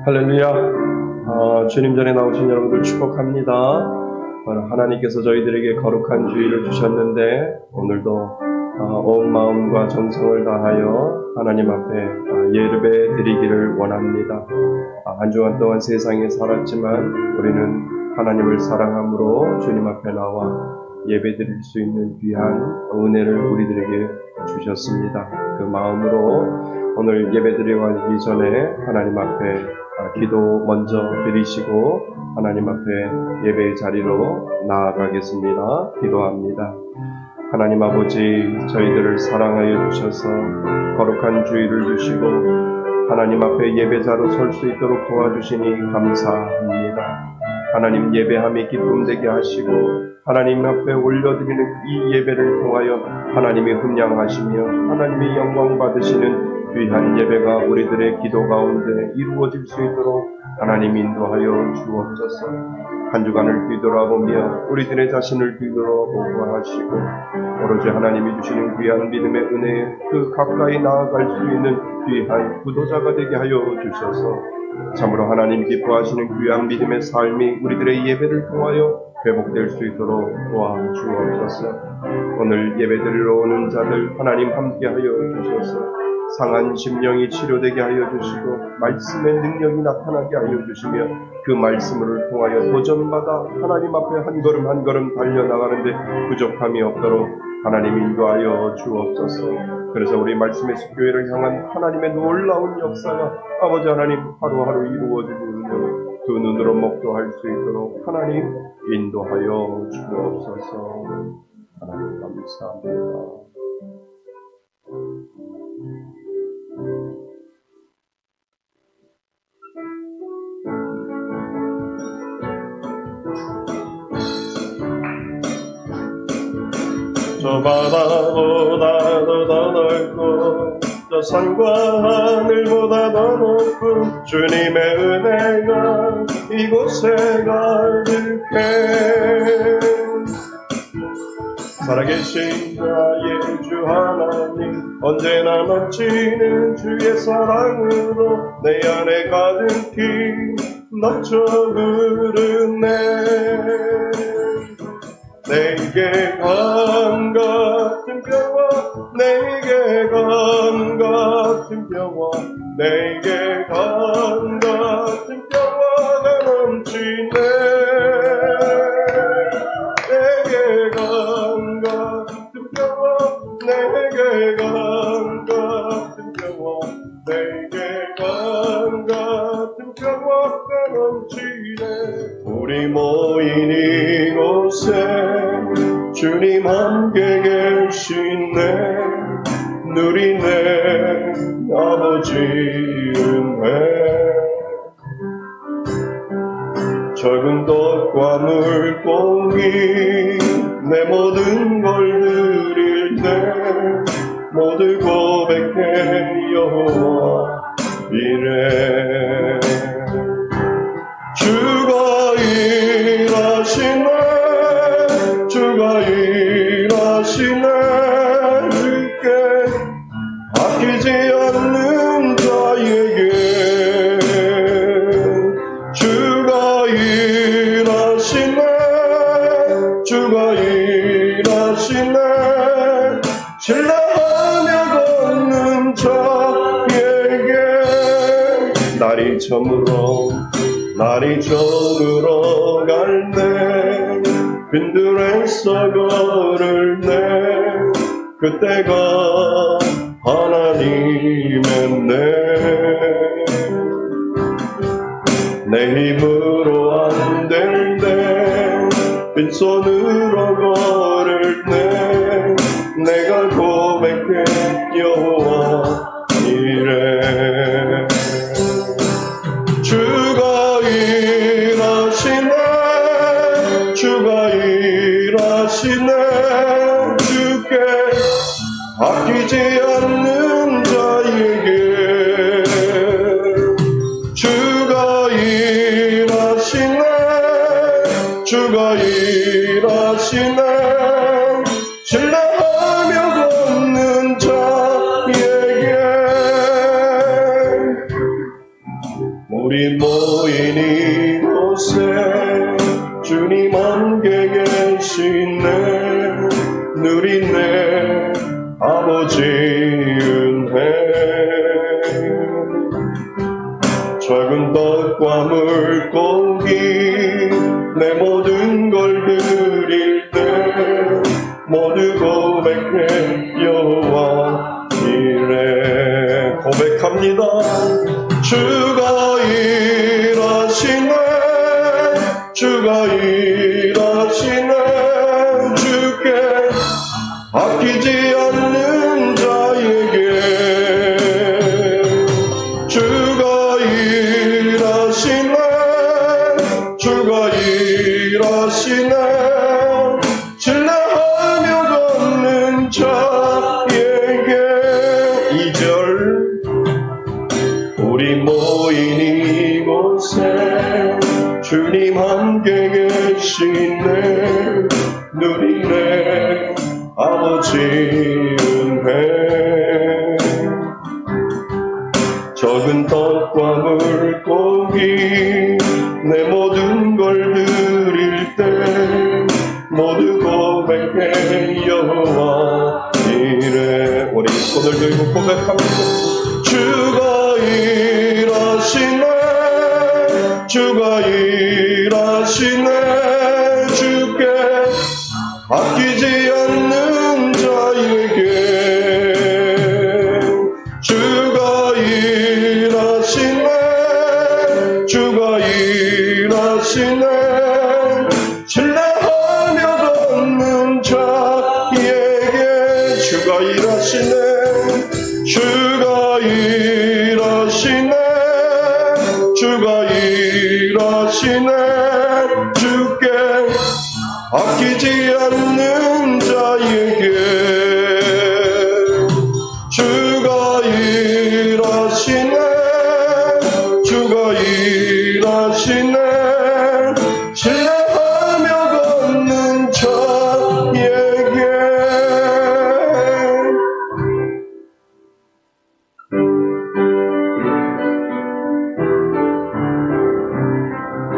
할렐루야. 주님 전에 나오신 여러분들 축복합니다. 하나님께서 저희들에게 거룩한 주일을 주셨는데 오늘도 온 마음과 정성을 다하여 하나님 앞에 예배 드리기를 원합니다. 한 주간 동안 세상에 살았지만 우리는 하나님을 사랑함으로 주님 앞에 나와 예배 드릴 수 있는 귀한 은혜를 우리들에게 주셨습니다. 그 마음으로 오늘 예배 드리기 전에 하나님 앞에 기도 먼저 드리시고 하나님 앞에 예배의 자리로 나아가겠습니다. 기도합니다. 하나님 아버지, 저희들을 사랑하여 주셔서 거룩한 주일을 주시고 하나님 앞에 예배자로 설 수 있도록 도와주시니 감사합니다. 하나님 예배함이 기쁨되게 하시고 하나님 앞에 올려드리는 이 예배를 통하여 하나님이 흠양하시며 하나님의 영광 받으시는 귀한 예배가 우리들의 기도 가운데 이루어질 수 있도록 하나님 인도하여 주옵소서. 한 주간을 뒤돌아보며 우리들의 자신을 뒤돌아보고 하시고 오로지 하나님이 주시는 귀한 믿음의 은혜에 그 가까이 나아갈 수 있는 귀한 구도자가 되게 하여 주셔서 참으로 하나님 기뻐하시는 귀한 믿음의 삶이 우리들의 예배를 통하여 회복될 수 있도록 도와주옵소서. 오늘 예배드리러 오는 자들 하나님 함께하여 주셔서 상한 심령이 치료되게 하여 주시고 말씀의 능력이 나타나게 하여 주시며 그 말씀을 통하여 도전마다 하나님 앞에 한 걸음 한 걸음 달려나가는데 부족함이 없도록 하나님 인도하여 주옵소서. 그래서 우리 말씀의 숲교회를 향한 하나님의 놀라운 역사가 아버지 하나님 하루하루 이루어지고 두 눈으로 목도할 수 있도록 하나님 인도하여 주옵소서. 하나님 감사합니다. 저 바다보다도 더 넓고 저 산과 하늘보다 더 높은 주님의 은혜가 이곳에 가득해. 살아계신 자의 주 하나님 언제나 넘치는 주의 사랑으로 내 안에 가득히 넘쳐 흐르네. 내게 강 같은 평화, 내게 강 같은 평화, 내게 강 같은 평화가 넘치네. 내게 강 같은 평화, 내게 강 같은 평화, 내게 강 같은 평화가 넘치네. 우리 모인 이곳에 주님 함께 계시네. 누리네 아버지 은혜. 적은 떡과 물고기 내 모든 걸 드릴 때 모두 고백해 여호와 이래. 주가 일하시네, 주가 일하시네. 주께 아끼지 않는 자에게 주가 일하시네, 주가 일하시네. 신뢰하며 걷는 자에게 날이 저물어 갈때 빈들에서 걸을 때 그때가 하나님의 내 힘으로 안 될 때 빈손으로 걸을 때 내가 고백해 여호와 이래. 주가 일하시네, 주가 일하시네. 주께 아끼지 않는 자에게 주가 일하시네, 주가 일하시네. 신뢰하며 걷는 자에게 우리 모인 이곳에 주님 함께 계시네. 누리네 아버지 은혜. 작은 떡과 물고기 내 모든 걸 드릴 때 모두 고백해 여호와 이래. 고백합니다. 주가 일하시네. 주가 일하시네. 주께 아끼지 않는 자에게 주가 일하시네. 주가 일하시네. 신뢰하며 걷는 자에게. 2절 우리 모인 이곳에 주님 함께 계시네. 누리네 아버지 은혜. 적은 떡과 물고기 내 모든 걸 드릴 때 모두 고백해 여호와 이래. 우리 손을 들고 고백합니다. 주가 일하시네. 주가 일하시네. 주께 아끼지 않는 자에게 주가 일하시네. 주가 일하시네. 신뢰하며 걷는 자에게 주가 일하시네. 주가 일하시네. 주가 일하시네. 주께 아끼지 않는 자에게 주가 일하시네. 주가 일하시네. 신뢰하며 걷는 자에게.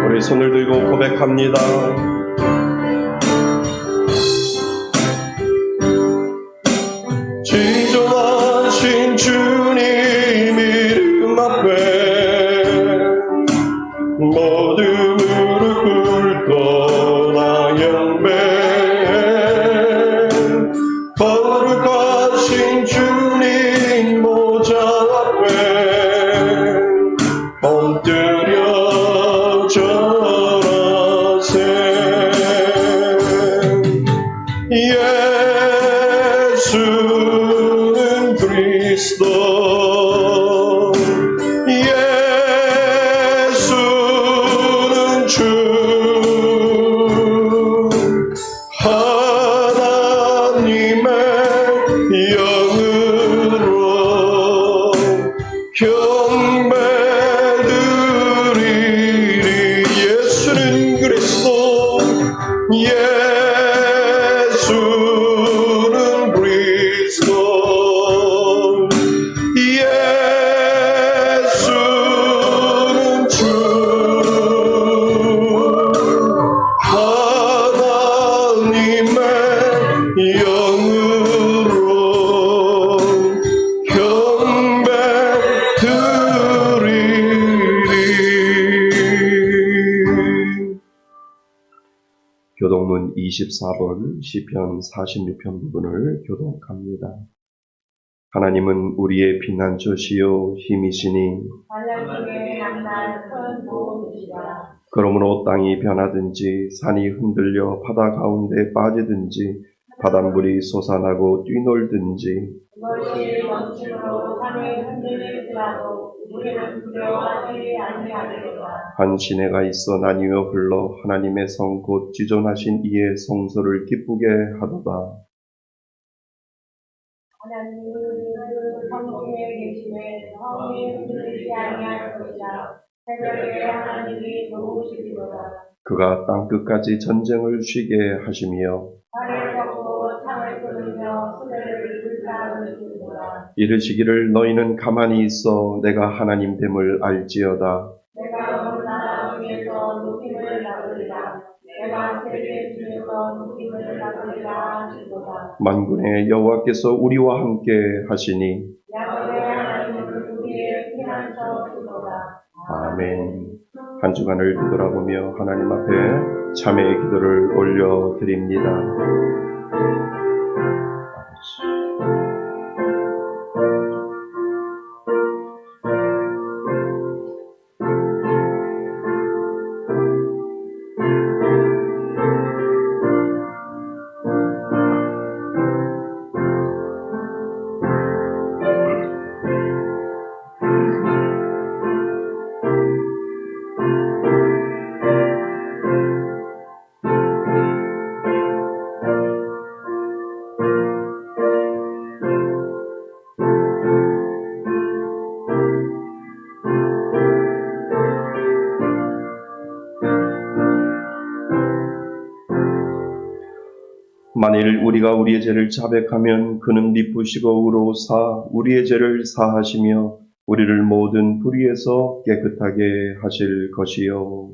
우리 손을 들고 고백합니다. 지존하신 주님 이름 앞에 모두 무릎 꿇고 나 경배. 거룩하신 주님 모자 앞에 엎드려 절하세. 예수는 그리스도. 예수는 주. 하나님의 영으로 경배드리리. 예수는 그리스도. 예수는 그리스도. 예수는 주. 하나님의 영으로 경배드리리. 교독문 24번 시편 46편 부분을 교독합니다. 하나님은 우리의 피난처시요 힘이시니 환난 중에 항상 큰 도움이시라. 그러므로 땅이 변하든지 산이 흔들려 바다 가운데 빠지든지 바닷물이 솟아나고 뛰놀든지 그것이 넘침으로 산이 흔들릴지라도 우리는 두려워하지 아니하리로다. 한 시내가 있어 나뉘어 흘러 하나님의 성 곧 지존하신 이의 성소를 기쁘게 하도다. 하나님은 그 성중에 계시되 성이 흔들리지 아니할 것이라. 새벽에 하나님이 도우시리로다. 그가 땅끝까지 전쟁을 쉬게 하시며 산을 꺾고 창을 끊으며 수레를 불사르시리로다. 이르시기를 너희는 가만히 있어 내가 하나님 됨을 알지어다. 내가 만군의 여호와께서 우리와 함께 하시니 야훼 하나님은 우리의 피난처시도다. 아멘. 한 주간을 되돌아보며 하나님 앞에 참회의 기도를 올려드립니다. 만일 우리가 우리의 죄를 자백하면 그는 미쁘시고 의로우사 우리의 죄를 사하시며 우리를 모든 불의에서 깨끗하게 하실 것이요.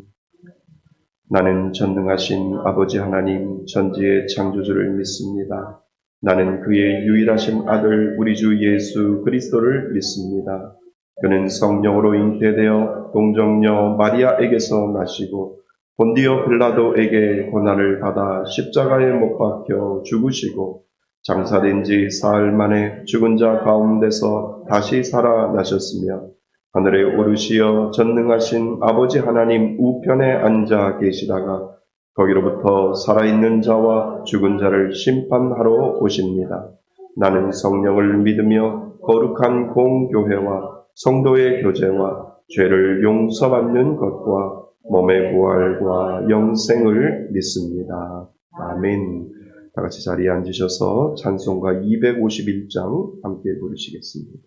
나는 전능하신 아버지 하나님 전지의 창조주를 믿습니다. 나는 그의 유일하신 아들 우리 주 예수 그리스도를 믿습니다. 그는 성령으로 잉태되어 동정녀 마리아에게서 나시고 본디오 빌라도에게 고난을 받아 십자가에 못 박혀 죽으시고 장사된 지 사흘 만에 죽은 자 가운데서 다시 살아나셨으며 하늘에 오르시어 전능하신 아버지 하나님 우편에 앉아 계시다가 거기로부터 살아있는 자와 죽은 자를 심판하러 오십니다. 나는 성령을 믿으며 거룩한 공교회와 성도의 교제와 죄를 용서받는 것과 몸의 부활과 영생을 믿습니다. 아멘. 다 같이 자리에 앉으셔서 찬송가 251장 함께 부르시겠습니다.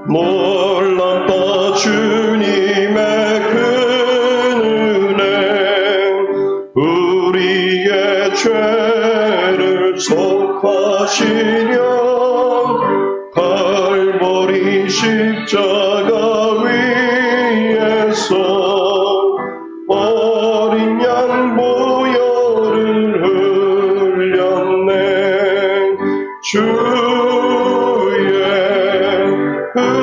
몰랐다 주님의 큰 은혜 우리의 죄를 속하시려 갈보리 십자가 위에서 어린 양 보혈을 흘렸네. 주의 은혜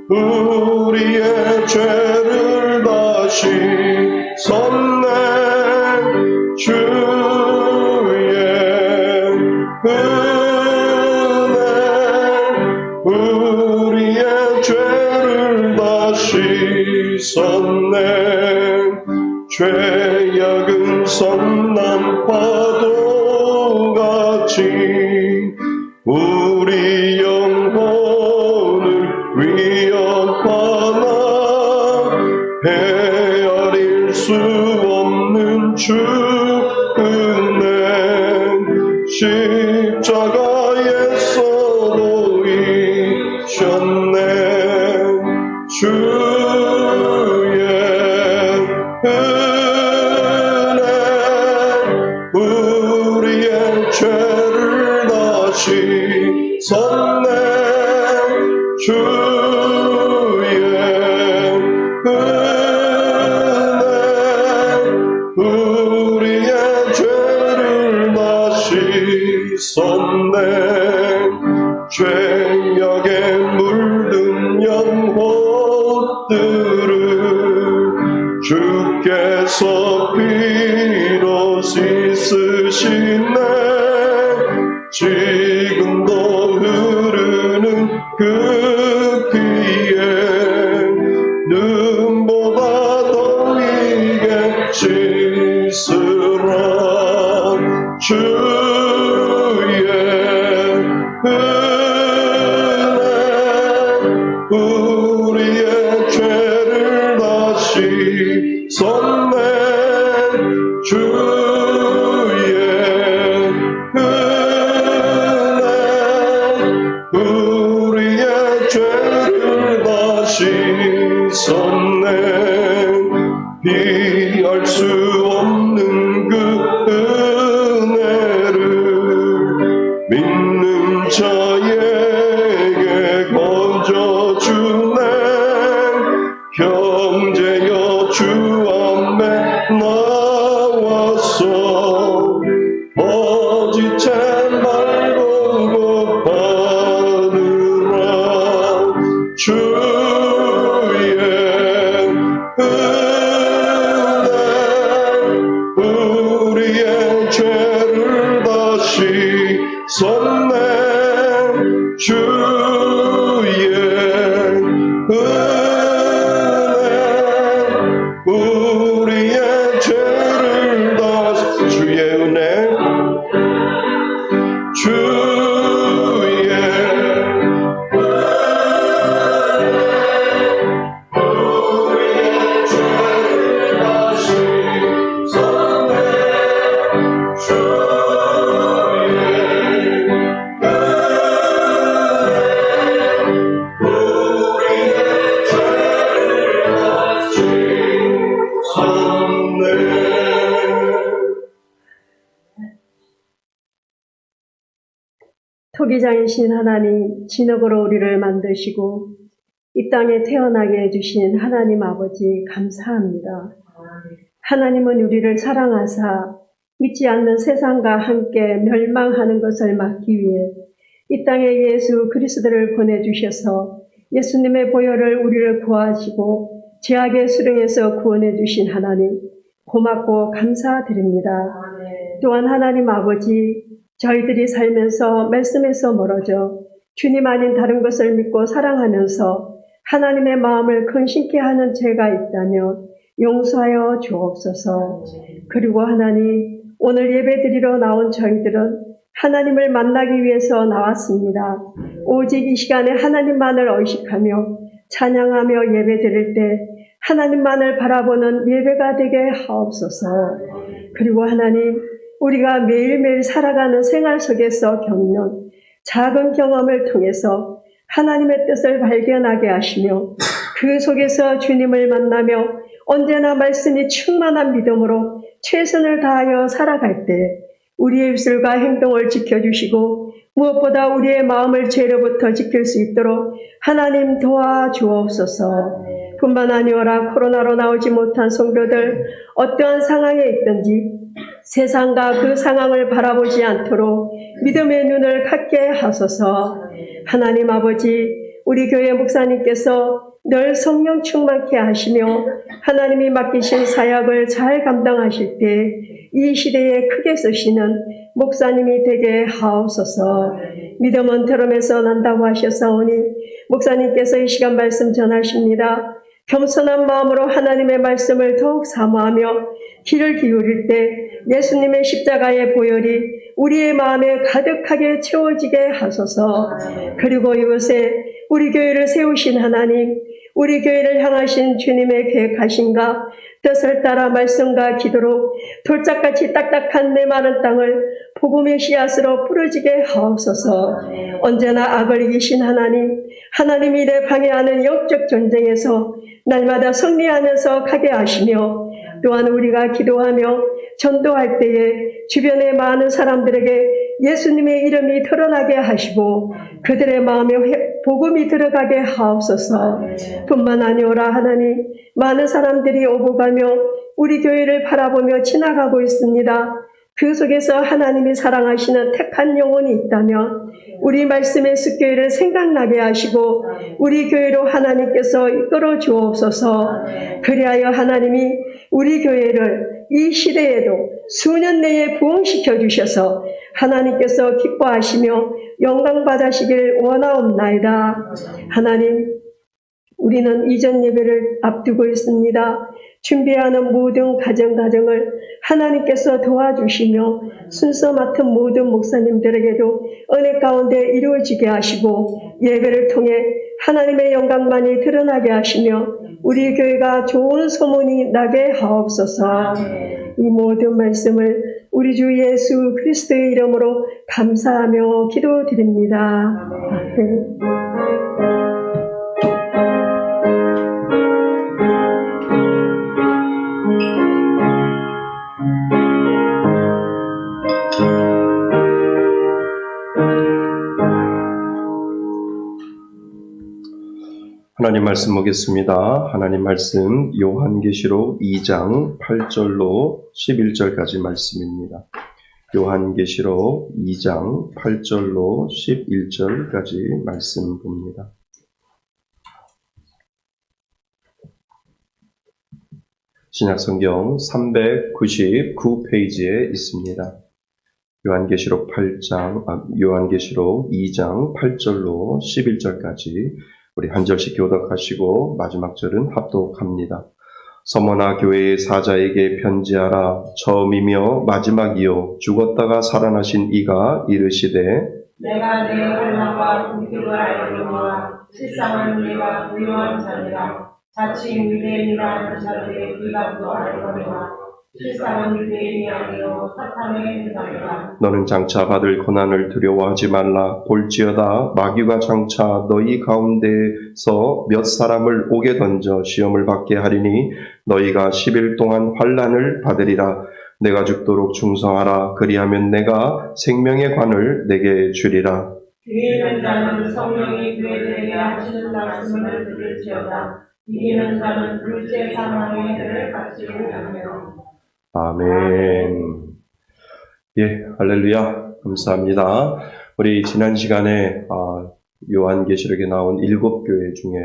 우리의 죄를 다시 섰네. 주의 은혜 우리의 죄를 다시 섰네. 죄악은 성난 파도같이 우리 영혼을 위협하나 헤아릴 수 없는 주 은혜 십자가에서 보이셨네. 주의 은혜 우리의 죄를 다시 섰네. 주의 은혜 우리의 죄를 다시 섰네. 죄악에 물든 영혼들을 주께서 피로 씻으시네. 지금도 흐르는 그 피에 눈보다 더 이게 씻으라. 주의 은혜 우리의 죄를 다시 섰네. 주의 은혜 우리의 죄를 다시 섰네. 비할 수 없는 그 은혜를 주네 형제여 주 앞에 나와서 거짓책 말고 받으라 주의 은혜 우리의 죄를 다시 섭네 주의 은혜 우리의 죄를 다시 주의 은혜 주의 우리의 죄를 다시 섭네 주의 우리의 죄를 다시 섭네. 토기장이신 하나님, 진흙으로 우리를 만드시고 이 땅에 태어나게 해주신 하나님 아버지 감사합니다. 하나님은 우리를 사랑하사 믿지 않는 세상과 함께 멸망하는 것을 막기 위해 이 땅에 예수 그리스도를 보내주셔서 예수님의 보혈을 우리를 구하시고 죄악의 수령에서 구원해 주신 하나님 고맙고 감사드립니다. 또한 하나님 아버지, 저희들이 살면서 말씀에서 멀어져 주님 아닌 다른 것을 믿고 사랑하면서 하나님의 마음을 근심케 하는 죄가 있다면 용서하여 주옵소서. 그리고 하나님, 오늘 예배드리러 나온 저희들은 하나님을 만나기 위해서 나왔습니다. 오직 이 시간에 하나님만을 의식하며 찬양하며 예배드릴 때 하나님만을 바라보는 예배가 되게 하옵소서. 그리고 하나님, 우리가 매일매일 살아가는 생활 속에서 겪는 작은 경험을 통해서 하나님의 뜻을 발견하게 하시며 그 속에서 주님을 만나며 언제나 말씀이 충만한 믿음으로 최선을 다하여 살아갈 때 우리의 입술과 행동을 지켜주시고 무엇보다 우리의 마음을 죄로부터 지킬 수 있도록 하나님 도와주옵소서. 뿐만 아니라 코로나로 나오지 못한 성도들 어떠한 상황에 있든지 세상과 그 상황을 바라보지 않도록 믿음의 눈을 갖게 하소서. 하나님 아버지, 우리 교회 목사님께서 늘 성령 충만케 하시며 하나님이 맡기신 사역을 잘 감당하실 때 이 시대에 크게 쓰시는 목사님이 되게 하옵소서. 믿음은 들음에서 난다고 하셨사오니 목사님께서 이 시간 말씀 전하십니다. 겸손한 마음으로 하나님의 말씀을 더욱 사모하며 귀를 기울일 때 예수님의 십자가의 보혈이 우리의 마음에 가득하게 채워지게 하소서. 그리고 이곳에 우리 교회를 세우신 하나님, 우리 교회를 향하신 주님의 계획하신가 뜻을 따라 말씀과 기도로 돌짝같이 딱딱한 메마른 땅을 복음의 씨앗으로 부러지게 하옵소서. 언제나 악을 이기신 하나님, 하나님이 이래 방해하는 영적 전쟁에서 날마다 승리하면서 가게 하시며 또한 우리가 기도하며 전도할 때에 주변의 많은 사람들에게 예수님의 이름이 드러나게 하시고 그들의 마음에 복음이 들어가게 하옵소서. 뿐만 아니오라 하나님, 많은 사람들이 오고 가며 우리 교회를 바라보며 지나가고 있습니다. 그 속에서 하나님이 사랑하시는 택한 영혼이 있다면 우리 말씀의 습교회를 생각나게 하시고 우리 교회로 하나님께서 이끌어 주옵소서. 그리하여 하나님이 우리 교회를 이 시대에도 수년 내에 부흥시켜 주셔서 하나님께서 기뻐하시며 영광 받으시길 원하옵나이다. 하나님, 우리는 이전 예배를 앞두고 있습니다. 준비하는 모든 가정을 하나님께서 도와주시며 순서 맡은 모든 목사님들에게도 은혜 가운데 이루어지게 하시고 예배를 통해 하나님의 영광만이 드러나게 하시며 우리 교회가 좋은 소문이 나게 하옵소서. 이 모든 말씀을 우리 주 예수 그리스도의 이름으로 감사하며 기도드립니다. 아멘. 하나님 말씀 보겠습니다. 하나님 말씀 요한계시록 2장 8절로 11절까지 말씀입니다. 요한계시록 2장 8절로 11절까지 말씀 봅니다. 신약성경 399페이지에 있습니다. 요한계시록 2장 8절로 11절까지 우리 한 절씩 교독하시고 마지막 절은 합독합니다. 서머나 교회의 사자에게 편지하라. 처음이며 마지막이요 죽었다가 살아나신 이가 이르시되 내가 내 환난과 궁핍을 알거니와 실상은 내가 부유한 자니라. 자칭 유대인이라는 자들의 비방도 알거니와 실상은 유대인이 아니요 사탄의 행사니라. 너는 장차 받을 고난을 두려워하지 말라. 볼지어다 마귀가 장차 너희 가운데서 몇 사람을 옥에 던져 시험을 받게 하리니 너희가 10일 동안 환난을 받으리라. 내가 죽도록 충성하라. 그리하면 내가 생명의 관을 내게 주리라. 귀에 있는 자는 성령이 그에게 하시는 말씀을 들을지어다. 이기는 자는 둘째 사망의 해를 받지 못하며. 아멘. 예, 할렐루야. 감사합니다. 우리 지난 시간에 요한계시록에 나온 7교회 중에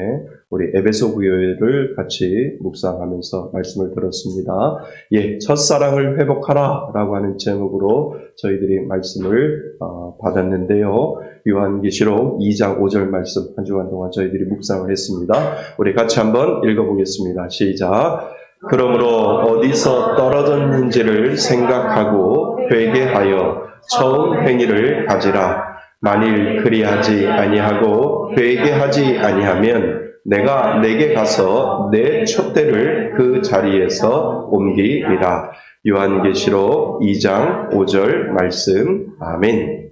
우리 에베소 교회를 같이 묵상하면서 말씀을 들었습니다. 예, 첫사랑을 회복하라 라고 하는 제목으로 저희들이 말씀을 받았는데요. 요한계시록 2장 5절 말씀 한 주간 동안 저희들이 묵상을 했습니다. 우리 같이 한번 읽어보겠습니다. 시작. 그러므로 어디서 떨어졌는지를 생각하고 회개하여 처음 행위를 가지라. 만일 그리하지 아니하고 회개하지 아니하면 내가 내게 가서 내 촛대를 그 자리에서 옮기리라. 요한계시록 2장 5절 말씀. 아멘.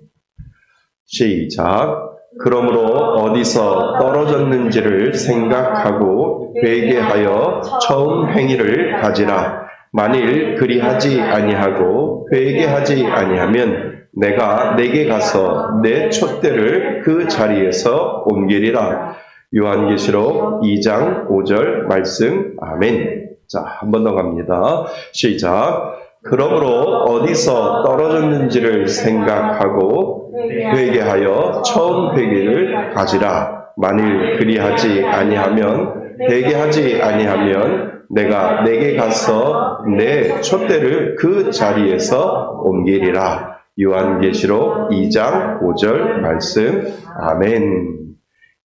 시작. 그러므로 어디서 떨어졌는지를 생각하고 회개하여 처음 행위를 가지라. 만일 그리하지 아니하고 회개하지 아니하면 내가 내게 가서 내 촛대를 그 자리에서 옮기리라. 요한계시록 2장 5절 말씀. 아멘. 자, 한 번 더 갑니다. 시작. 그러므로 어디서 떨어졌는지를 생각하고 회개하여 처음 회개를 가지라. 만일 그리하지 아니하면 회개하지 아니하면 내가 내게 가서 내 촛대를 그 자리에서 옮기리라. 요한계시록 2장 5절 말씀. 아멘.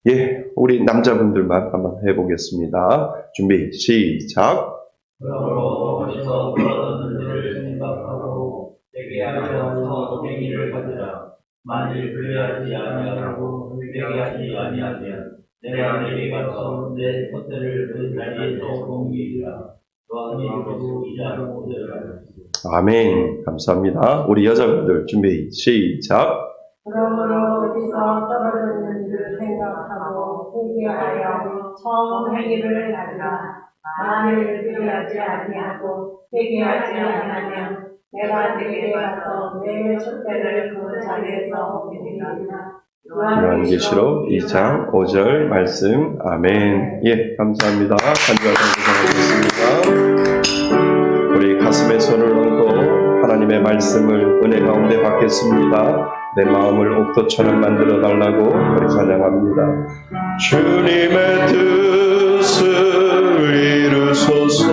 예, 우리 남자분들만 한번 해보겠습니다. 준비 시작. 그러므로 어디서 떨어졌는지를 생각하고 회개하여 처음 행위를 가지라. 만일 그리하지 아니하고 회개하지 아니하면 내가 내게 가서 내 촛대를 그 자리에서 옮기리라. 요한계시록 2장 5절 말씀. 아멘. 감사합니다. 우리 여자분들 준비 시작. 그러므로 어디서 떨어졌는지를 생각하고 회개하여 처음 행위를 가지라. 만일 그리하지 아니하고 회개하지 아니하면 내가 내게 가서 내 촛대를 그 자리에서 옮기리라. 요한계시록 2장 5절 말씀. 아멘. 예, 감사합니다. 간절하게 우리 가슴에 손을 얹고 하나님의 말씀을 은혜 가운데 받겠습니다. 내 마음을 옥토처럼 만들어 달라고 우리 찬양합니다. 주님의 뜻을 이루소서.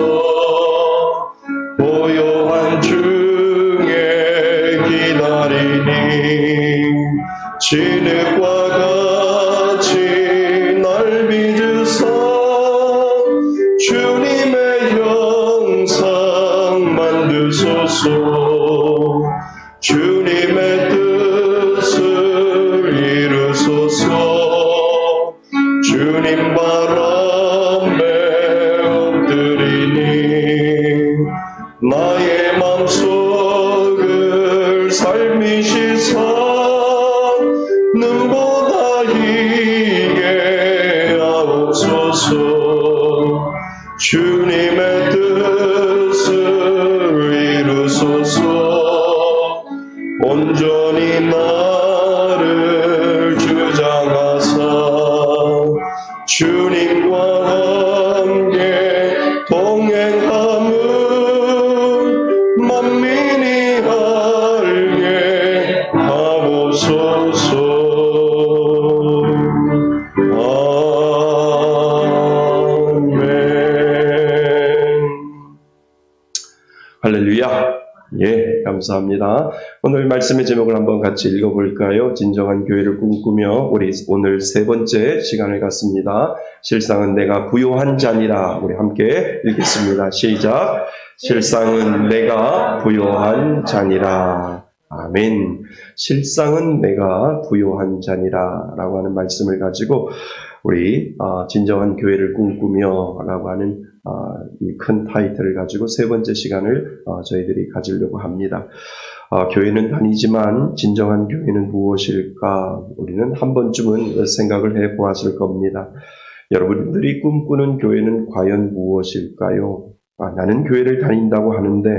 고요한 중에 기다리니 진흙과 같이 날 빚으사 주님의 형상 만드소서. 주님의 뜻을 이루소서. 주님 바람에 엎드리니 나의 맘속을 삶이시사 눈보다 희게 하옵소서. 주님의 뜻을 이루소서. 온전히 나를 주장하사 주 주님과 함께 동행함은 만민이 알게 하옵소서. 할렐루야. 예, 감사합니다. 오늘 말씀의 제목을 한번 같이 읽어볼까요? 진정한 교회를 꿈꾸며 우리 오늘 세 번째 시간을 갖습니다. 실상은 내가 부요한 자니라. 우리 함께 읽겠습니다. 시작. 실상은 내가 부요한 자니라. 아멘. 실상은 내가 부요한 자니라 라고 하는 말씀을 가지고 우리 진정한 교회를 꿈꾸며 라고 하는 이 큰 타이틀을 가지고 세 번째 시간을 저희들이 가지려고 합니다. 교회는 다니지만 진정한 교회는 무엇일까? 우리는 한 번쯤은 생각을 해보았을 겁니다. 여러분들이 꿈꾸는 교회는 과연 무엇일까요? 나는 교회를 다닌다고 하는데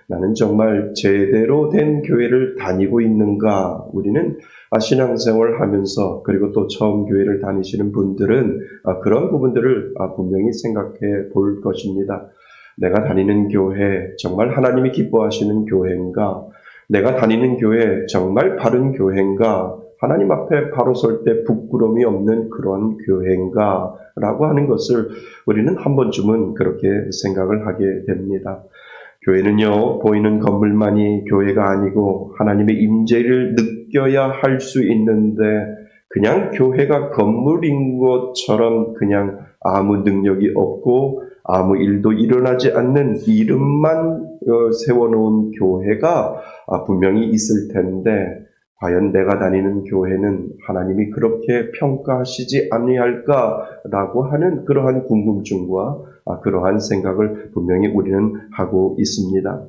나는 정말 제대로 된 교회를 다니고 있는가? 우리는 신앙생활을 하면서 그리고 또 처음 교회를 다니시는 분들은 그런 부분들을 분명히 생각해 볼 것입니다. 내가 다니는 교회 정말 하나님이 기뻐하시는 교회인가? 내가 다니는 교회 정말 바른 교회인가? 하나님 앞에 바로 설 때 부끄러움이 없는 그런 교회인가? 라고 하는 것을 우리는 한 번쯤은 그렇게 생각을 하게 됩니다. 교회는요, 보이는 건물만이 교회가 아니고 하나님의 임재를 느껴야 할 수 있는데 그냥 교회가 건물인 것처럼 그냥 아무 능력이 없고 아무 일도 일어나지 않는 이름만 세워놓은 교회가 분명히 있을 텐데 과연 내가 다니는 교회는 하나님이 그렇게 평가하시지 아니할까라고 하는 그러한 궁금증과 그러한 생각을 분명히 우리는 하고 있습니다.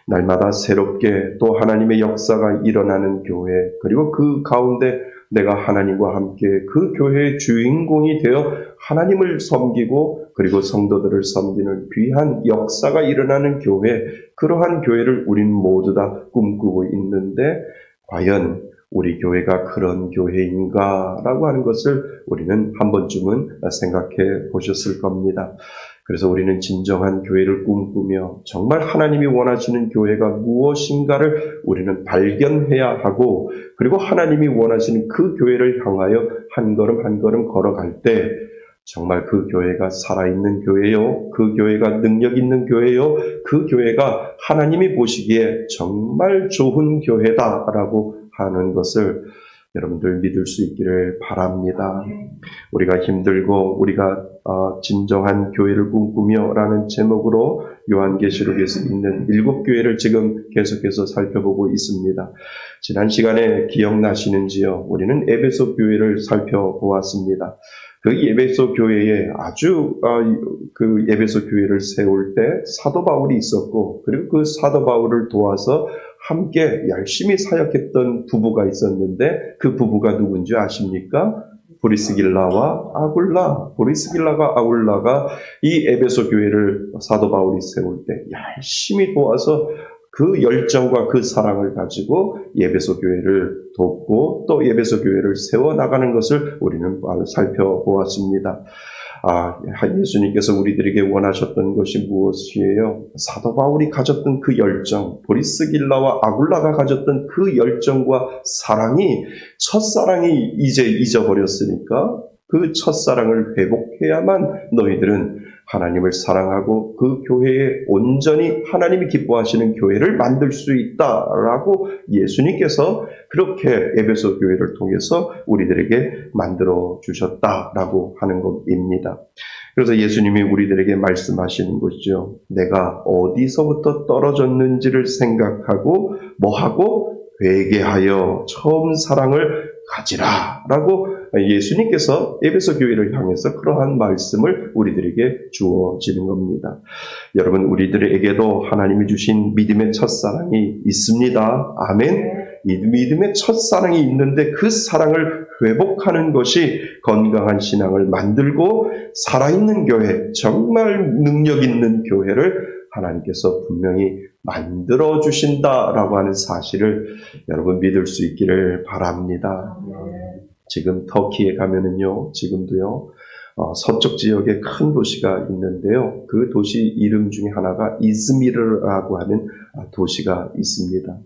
날마다 새롭게 또 하나님의 역사가 일어나는 교회, 그리고 그 가운데 내가 하나님과 함께 그 교회의 주인공이 되어 하나님을 섬기고 그리고 성도들을 섬기는 귀한 역사가 일어나는 교회, 그러한 교회를 우린 모두 다 꿈꾸고 있는데 과연 우리 교회가 그런 교회인가라고 하는 것을 우리는 한 번쯤은 생각해 보셨을 겁니다. 그래서 우리는 진정한 교회를 꿈꾸며 정말 하나님이 원하시는 교회가 무엇인가를 우리는 발견해야 하고 그리고 하나님이 원하시는 그 교회를 향하여 한 걸음 한 걸음 걸어갈 때 정말 그 교회가 살아있는 교회요, 그 교회가 능력 있는 교회요, 그 교회가 하나님이 보시기에 정말 좋은 교회다라고 하는 것을 여러분들 믿을 수 있기를 바랍니다. 우리가 힘들고 우리가 진정한 교회를 꿈꾸며 라는 제목으로 요한계시록에서 있는 7교회를 지금 계속해서 살펴보고 있습니다. 지난 시간에 기억나시는지요? 우리는 에베소 교회를 살펴보았습니다. 그 에베소 교회에 그 에베소 교회를 세울 때 사도 바울이 있었고 그리고 그 사도 바울을 도와서 함께 열심히 사역했던 부부가 있었는데 그 부부가 누군지 아십니까? 브리스길라와 아굴라. 브리스길라가 아굴라가 이 에베소 교회를 사도 바울이 세울 때 열심히 도와서 그 열정과 그 사랑을 가지고 에베소 교회를 돕고 또 에베소 교회를 세워나가는 것을 우리는 살펴보았습니다. 예수님께서 우리들에게 원하셨던 것이 무엇이에요? 사도 바울이 가졌던 그 열정, 브리스길라와 아굴라가 가졌던 그 열정과 사랑이 첫사랑이 이제 잊어버렸으니까 그 첫사랑을 회복해야만 너희들은 하나님을 사랑하고 그 교회에 온전히 하나님이 기뻐하시는 교회를 만들 수 있다라고 예수님께서 그렇게 에베소 교회를 통해서 우리들에게 만들어 주셨다라고 하는 것입니다. 그래서 예수님이 우리들에게 말씀하시는 것이죠. 내가 어디서부터 떨어졌는지를 생각하고 뭐하고 회개하여 처음 사랑을 가지라라고 예수님께서 에베소 교회를 향해서 그러한 말씀을 우리들에게 주어지는 겁니다. 여러분, 우리들에게도 하나님이 주신 믿음의 첫사랑이 있습니다. 아멘. 이 믿음의 첫사랑이 있는데 그 사랑을 회복하는 것이 건강한 신앙을 만들고 살아있는 교회, 정말 능력 있는 교회를 하나님께서 분명히 만들어 주신다라고 하는 사실을 여러분 믿을 수 있기를 바랍니다. 지금 터키에 가면은요, 지금도요, 서쪽 지역에 큰 도시가 있는데요. 그 도시 이름 중에 하나가 이즈미르라고 하는 도시가 있습니다.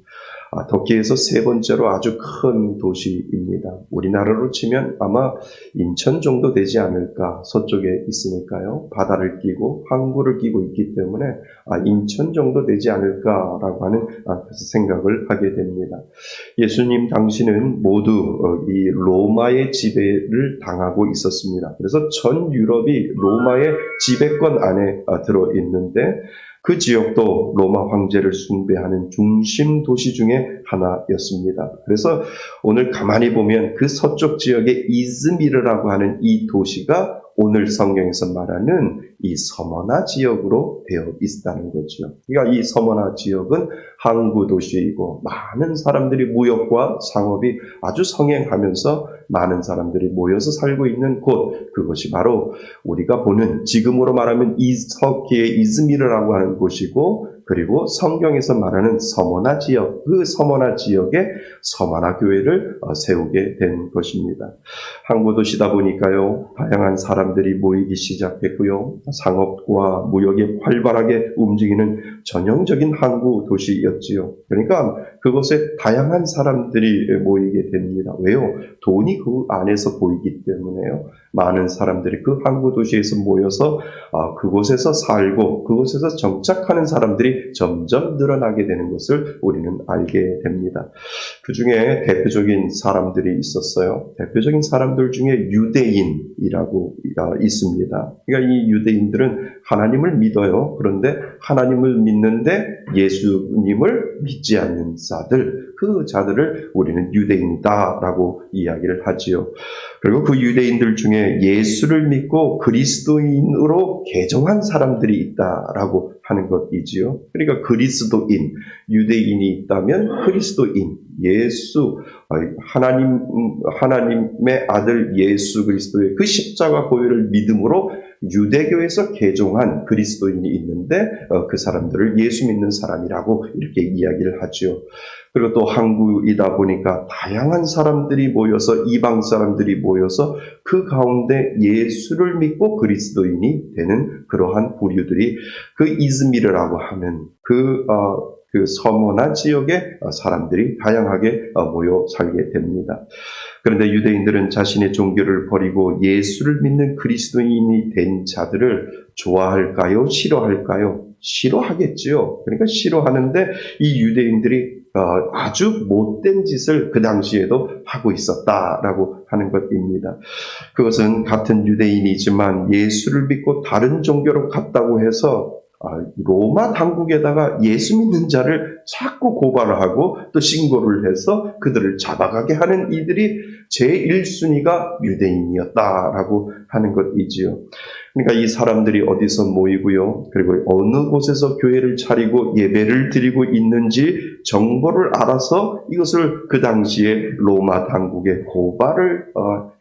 터키에서 세 번째로 아주 큰 도시입니다. 우리나라로 치면 아마 인천 정도 되지 않을까. 서쪽에 있으니까요. 바다를 끼고 항구를 끼고 있기 때문에 인천 정도 되지 않을까라고 하는 생각을 하게 됩니다. 예수님 당시는 모두 이 로마의 지배를 당하고 있었습니다. 그래서 전 유럽이 로마의 지배권 안에 들어 있는데 그 지역도 로마 황제를 숭배하는 중심 도시 중에 하나였습니다. 그래서 오늘 가만히 보면 그 서쪽 지역의 이즈미르라고 하는 이 도시가 오늘 성경에서 말하는 이 서머나 지역으로 되어 있다는 거죠. 그러니까 이 서머나 지역은 항구 도시이고 많은 사람들이 무역과 상업이 아주 성행하면서 많은 사람들이 모여서 살고 있는 곳, 그것이 바로 우리가 보는 지금으로 말하면 터키의 이즈미르라고 하는 곳이고, 그리고 성경에서 말하는 서머나 지역, 그 서머나 지역에 서머나 교회를 세우게 된 것입니다. 항구도시다 보니까요, 다양한 사람들이 모이기 시작했고요, 상업과 무역이 활발하게 움직이는 전형적인 항구 도시였지요. 그러니까 그곳에 다양한 사람들이 모이게 됩니다. 왜요? 돈이 그 안에서 보이기 때문에요. 많은 사람들이 그 항구 도시에서 모여서 그곳에서 살고 그곳에서 정착하는 사람들이 점점 늘어나게 되는 것을 우리는 알게 됩니다. 그 중에 대표적인 사람들이 있었어요. 대표적인 사람들 중에 유대인이라고 있습니다. 그러니까 이 유대인들은 하나님을 믿어요. 그런데 하나님을 믿는데 예수님을 믿지 않는 자들, 그 자들을 우리는 유대인이다라고 이야기를 하지요. 그리고 그 유대인들 중에 예수를 믿고 그리스도인으로 개종한 사람들이 있다라고 하는 것이지요. 그러니까 그리스도인, 유대인이 있다면 그리스도인, 예수, 하나님의 아들 예수 그리스도의 그 십자가 고유를 믿음으로 유대교에서 개종한 그리스도인이 있는데 그 사람들을 예수 믿는 사람이라고 이렇게 이야기를 하죠. 그리고 또 항구이다 보니까 다양한 사람들이 모여서 이방 사람들이 모여서 그 가운데 예수를 믿고 그리스도인이 되는 그러한 부류들이 그 이즈미르라고 하는 그 서머나 지역의 사람들이 다양하게 모여 살게 됩니다. 그런데 유대인들은 자신의 종교를 버리고 예수를 믿는 그리스도인이 된 자들을 좋아할까요? 싫어할까요? 싫어하겠지요. 그러니까 싫어하는데 이 유대인들이 아주 못된 짓을 그 당시에도 하고 있었다라고 하는 것입니다. 그것은 같은 유대인이지만 예수를 믿고 다른 종교로 갔다고 해서 로마 당국에다가 예수 믿는 자를 자꾸 고발을 하고 또 신고를 해서 그들을 잡아가게 하는 이들이 제1순위가 유대인이었다라고 하는 것이지요. 그러니까 이 사람들이 어디서 모이고요, 그리고 어느 곳에서 교회를 차리고 예배를 드리고 있는지 정보를 알아서 이것을 그 당시에 로마 당국에 고발을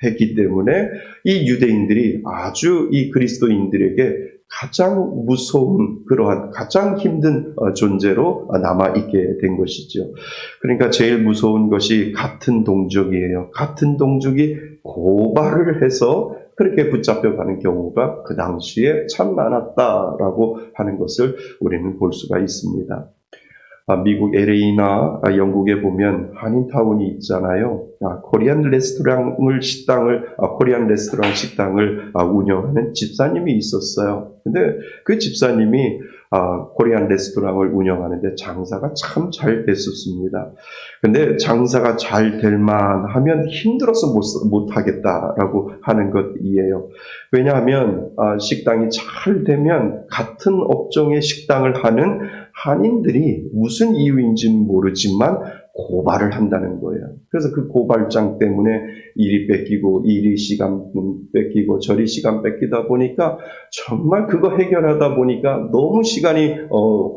했기 때문에 이 유대인들이 아주 이 그리스도인들에게 가장 무서운 그러한 가장 힘든 존재로 남아있게 된 것이죠. 그러니까 제일 무서운 것이 같은 동족이에요. 같은 동족이 고발을 해서 그렇게 붙잡혀가는 경우가 그 당시에 참 많았다라고 하는 것을 우리는 볼 수가 있습니다. 미국 LA나 영국에 보면 한인타운이 있잖아요. 코리안 레스토랑 식당을 운영하는 집사님이 있었어요. 근데 그 집사님이 코리안 레스토랑을 운영하는데 장사가 참 잘 됐었습니다. 근데 장사가 잘 될 만하면 힘들어서 못 하겠다라고 하는 것이에요. 왜냐하면 식당이 잘 되면 같은 업종의 식당을 하는 한인들이 무슨 이유인지는 모르지만 고발을 한다는 거예요. 그래서 그 고발장 때문에 이리 뺏기고 이리 시간 뺏기고 저리 시간 뺏기다 보니까 정말 그거 해결하다 보니까 너무 시간이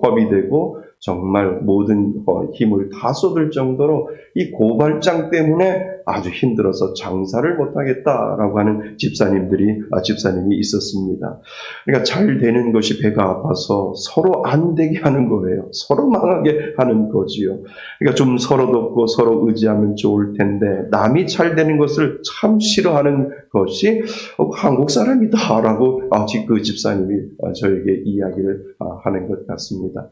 허비되고 정말 모든 힘을 다 쏟을 정도로 이 고발장 때문에 아주 힘들어서 장사를 못하겠다라고 하는 집사님이 있었습니다. 그러니까 잘 되는 것이 배가 아파서 서로 안 되게 하는 거예요. 서로 망하게 하는 거지요. 그러니까 좀 서로 돕고 서로 의지하면 좋을 텐데 남이 잘 되는 것을 참 싫어하는 것이 한국 사람이다라고 아직 그 집사님이 저에게 이야기를 하는 것 같습니다.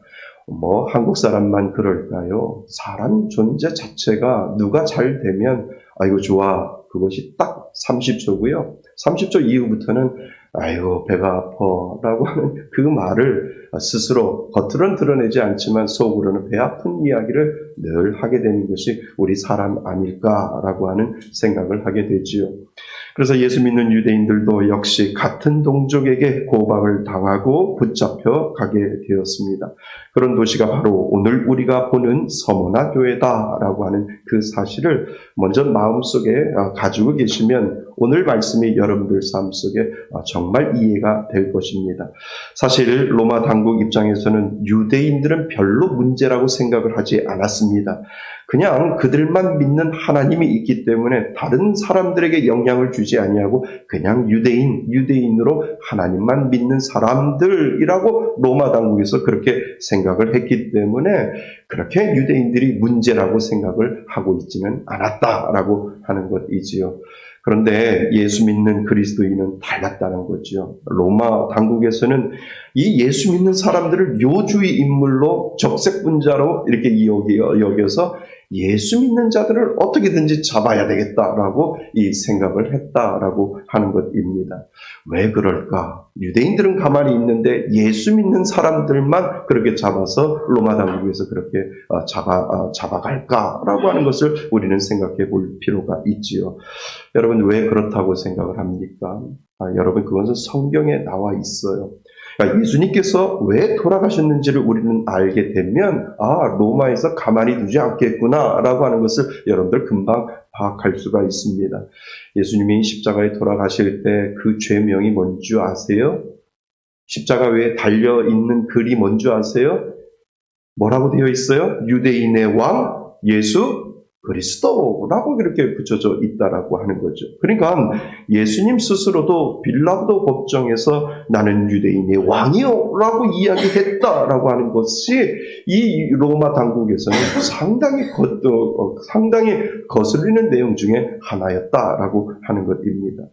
한국 사람만 그럴까요? 사람 존재 자체가 누가 잘 되면 아이고 좋아, 그것이 딱 30초고요. 30초 이후부터는 아이고 배가 아파라고 하는 그 말을 스스로 겉으로는 드러내지 않지만 속으로는 배 아픈 이야기를 늘 하게 되는 것이 우리 사람 아닐까라고 하는 생각을 하게 되지요. 그래서 예수 믿는 유대인들도 역시 같은 동족에게 고박을 당하고 붙잡혀 가게 되었습니다. 그런 도시가 바로 오늘 우리가 보는 서머나 교회다라고 하는 그 사실을 먼저 마음속에 가지고 계시면 오늘 말씀이 여러분들 삶 속에 정말 이해가 될 것입니다. 사실 로마 당국 입장에서는 유대인들은 별로 문제라고 생각을 하지 않았습니다. 그냥 그들만 믿는 하나님이 있기 때문에 다른 사람들에게 영향을 주지 아니하고 그냥 유대인으로 하나님만 믿는 사람들이라고 로마 당국에서 그렇게 생각을 했기 때문에 그렇게 유대인들이 문제라고 생각을 하고 있지는 않았다라고 하는 것이지요. 그런데 예수 믿는 그리스도인은 달랐다는 거죠. 로마 당국에서는 이 예수 믿는 사람들을 요주의 인물로 적색분자로 이렇게 여겨서 예수 믿는 자들을 어떻게든지 잡아야 되겠다라고 이 생각을 했다라고 하는 것입니다. 왜 그럴까? 유대인들은 가만히 있는데 예수 믿는 사람들만 그렇게 잡아서 로마 당국에서 그렇게 잡아갈까라고 하는 것을 우리는 생각해 볼 필요가 있지요. 여러분 왜 그렇다고 생각을 합니까? 여러분 그것은 성경에 나와 있어요. 예수님께서 왜 돌아가셨는지를 우리는 알게 되면 로마에서 가만히 두지 않겠구나라고 하는 것을 여러분들 금방 파악할 수가 있습니다. 예수님이 십자가에 돌아가실 때 그 죄명이 뭔지 아세요? 십자가 위에 달려있는 글이 뭔지 아세요? 뭐라고 되어 있어요? 유대인의 왕 예수 그리스도라고 그렇게 붙여져 있다라고 하는 거죠. 그러니까 예수님 스스로도 빌라도 법정에서 나는 유대인의 왕이요 라고 이야기했다라고 하는 것이 이 로마 당국에서는 상당히 거슬리는 내용 중에 하나였다라고 하는 것입니다.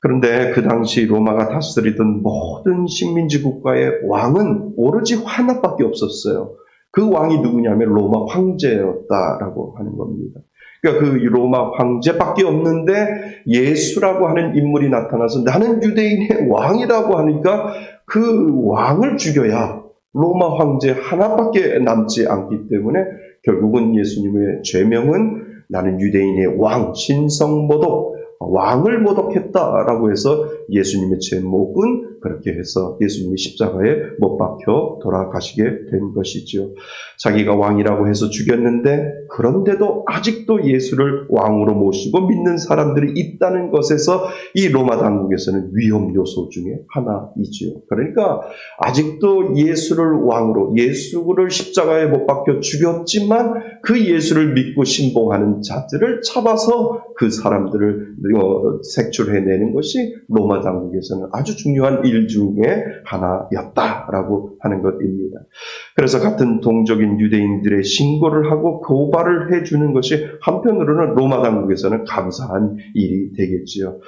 그런데 그 당시 로마가 다스리던 모든 식민지 국가의 왕은 오로지 하나밖에 없었어요. 그 왕이 누구냐면 로마 황제였다라고 하는 겁니다. 그러니까 그 로마 황제밖에 없는데 예수라고 하는 인물이 나타나서 나는 유대인의 왕이라고 하니까 그 왕을 죽여야 로마 황제 하나밖에 남지 않기 때문에 결국은 예수님의 죄명은 나는 유대인의 왕, 신성모독, 왕을 모독했다라고 해서 예수님의 제목은 그렇게 해서 예수님이 십자가에 못 박혀 돌아가시게 된 것이죠. 자기가 왕이라고 해서 죽였는데 그런데도 아직도 예수를 왕으로 모시고 믿는 사람들이 있다는 것에서 이 로마 당국에서는 위험 요소 중에 하나이지요. 그러니까 아직도 예수를 왕으로 예수를 십자가에 못 박혀 죽였지만 그 예수를 믿고 신봉하는 자들을 잡아서 그 사람들을 색출해내는 것이 로마 당국에서는 아주 중요한 일 중에 하나였다라고 하는 것입니다. 그래서 같은 동족인 유대인들의 신고를 하고 고발을 해주는 것이 한편으로는 로마 당국에서는 감사한 일이 되겠지요.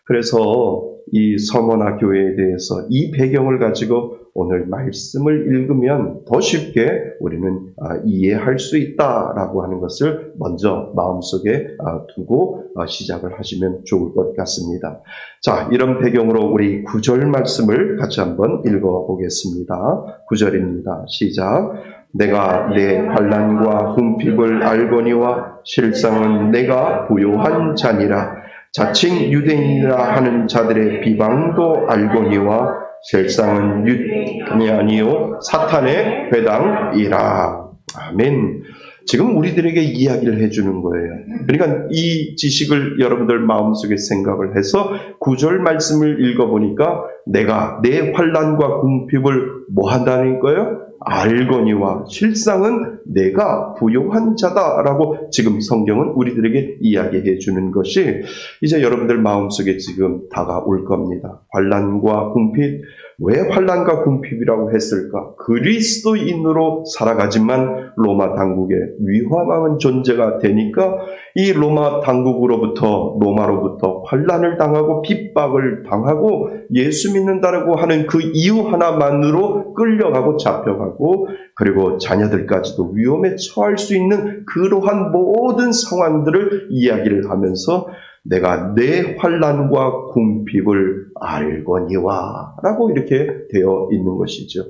그래서 이 서머나 교회에 대해서 이 배경을 가지고 오늘 말씀을 읽으면 더 쉽게 우리는 이해할 수 있다라고 하는 것을 먼저 마음속에 두고 시작을 하시면 좋을 것 같습니다. 자, 이런 배경으로 우리 9절 말씀을 같이 한번 읽어보겠습니다. 9절입니다. 시작. 내가 내 환난과 궁핍을 알거니와 실상은 내가 부요한 자니라. 자칭 유대인이라 하는 자들의 비방도 알거니와 실상은 유대인이 아니요 사탄의 회당이라. 아멘. 지금 우리들에게 이야기를 해주는 거예요. 그러니까 이 지식을 여러분들 마음속에 생각을 해서 9절 말씀을 읽어보니까 내가 내 환난과 궁핍을 뭐 한다는 거예요? 알거니와 실상은 내가 부요한 자다라고 지금 성경은 우리들에게 이야기해 주는 것이 이제 여러분들 마음속에 지금 다가올 겁니다. 환난과 궁핍, 왜 환난과 궁핍이라고 했을까? 그리스도인으로 살아가지만 로마 당국의 위험한 존재가 되니까 이 로마 당국으로부터 로마로부터 환난을 당하고 핍박을 당하고 예수 믿는다라고 하는 그 이유 하나만으로 끌려가고 잡혀가고 그리고 자녀들까지도 위험에 처할 수 있는 그러한 모든 상황들을 이야기를 하면서 내가 내 환난과 궁핍을 알거니와 라고 이렇게 되어 있는 것이죠.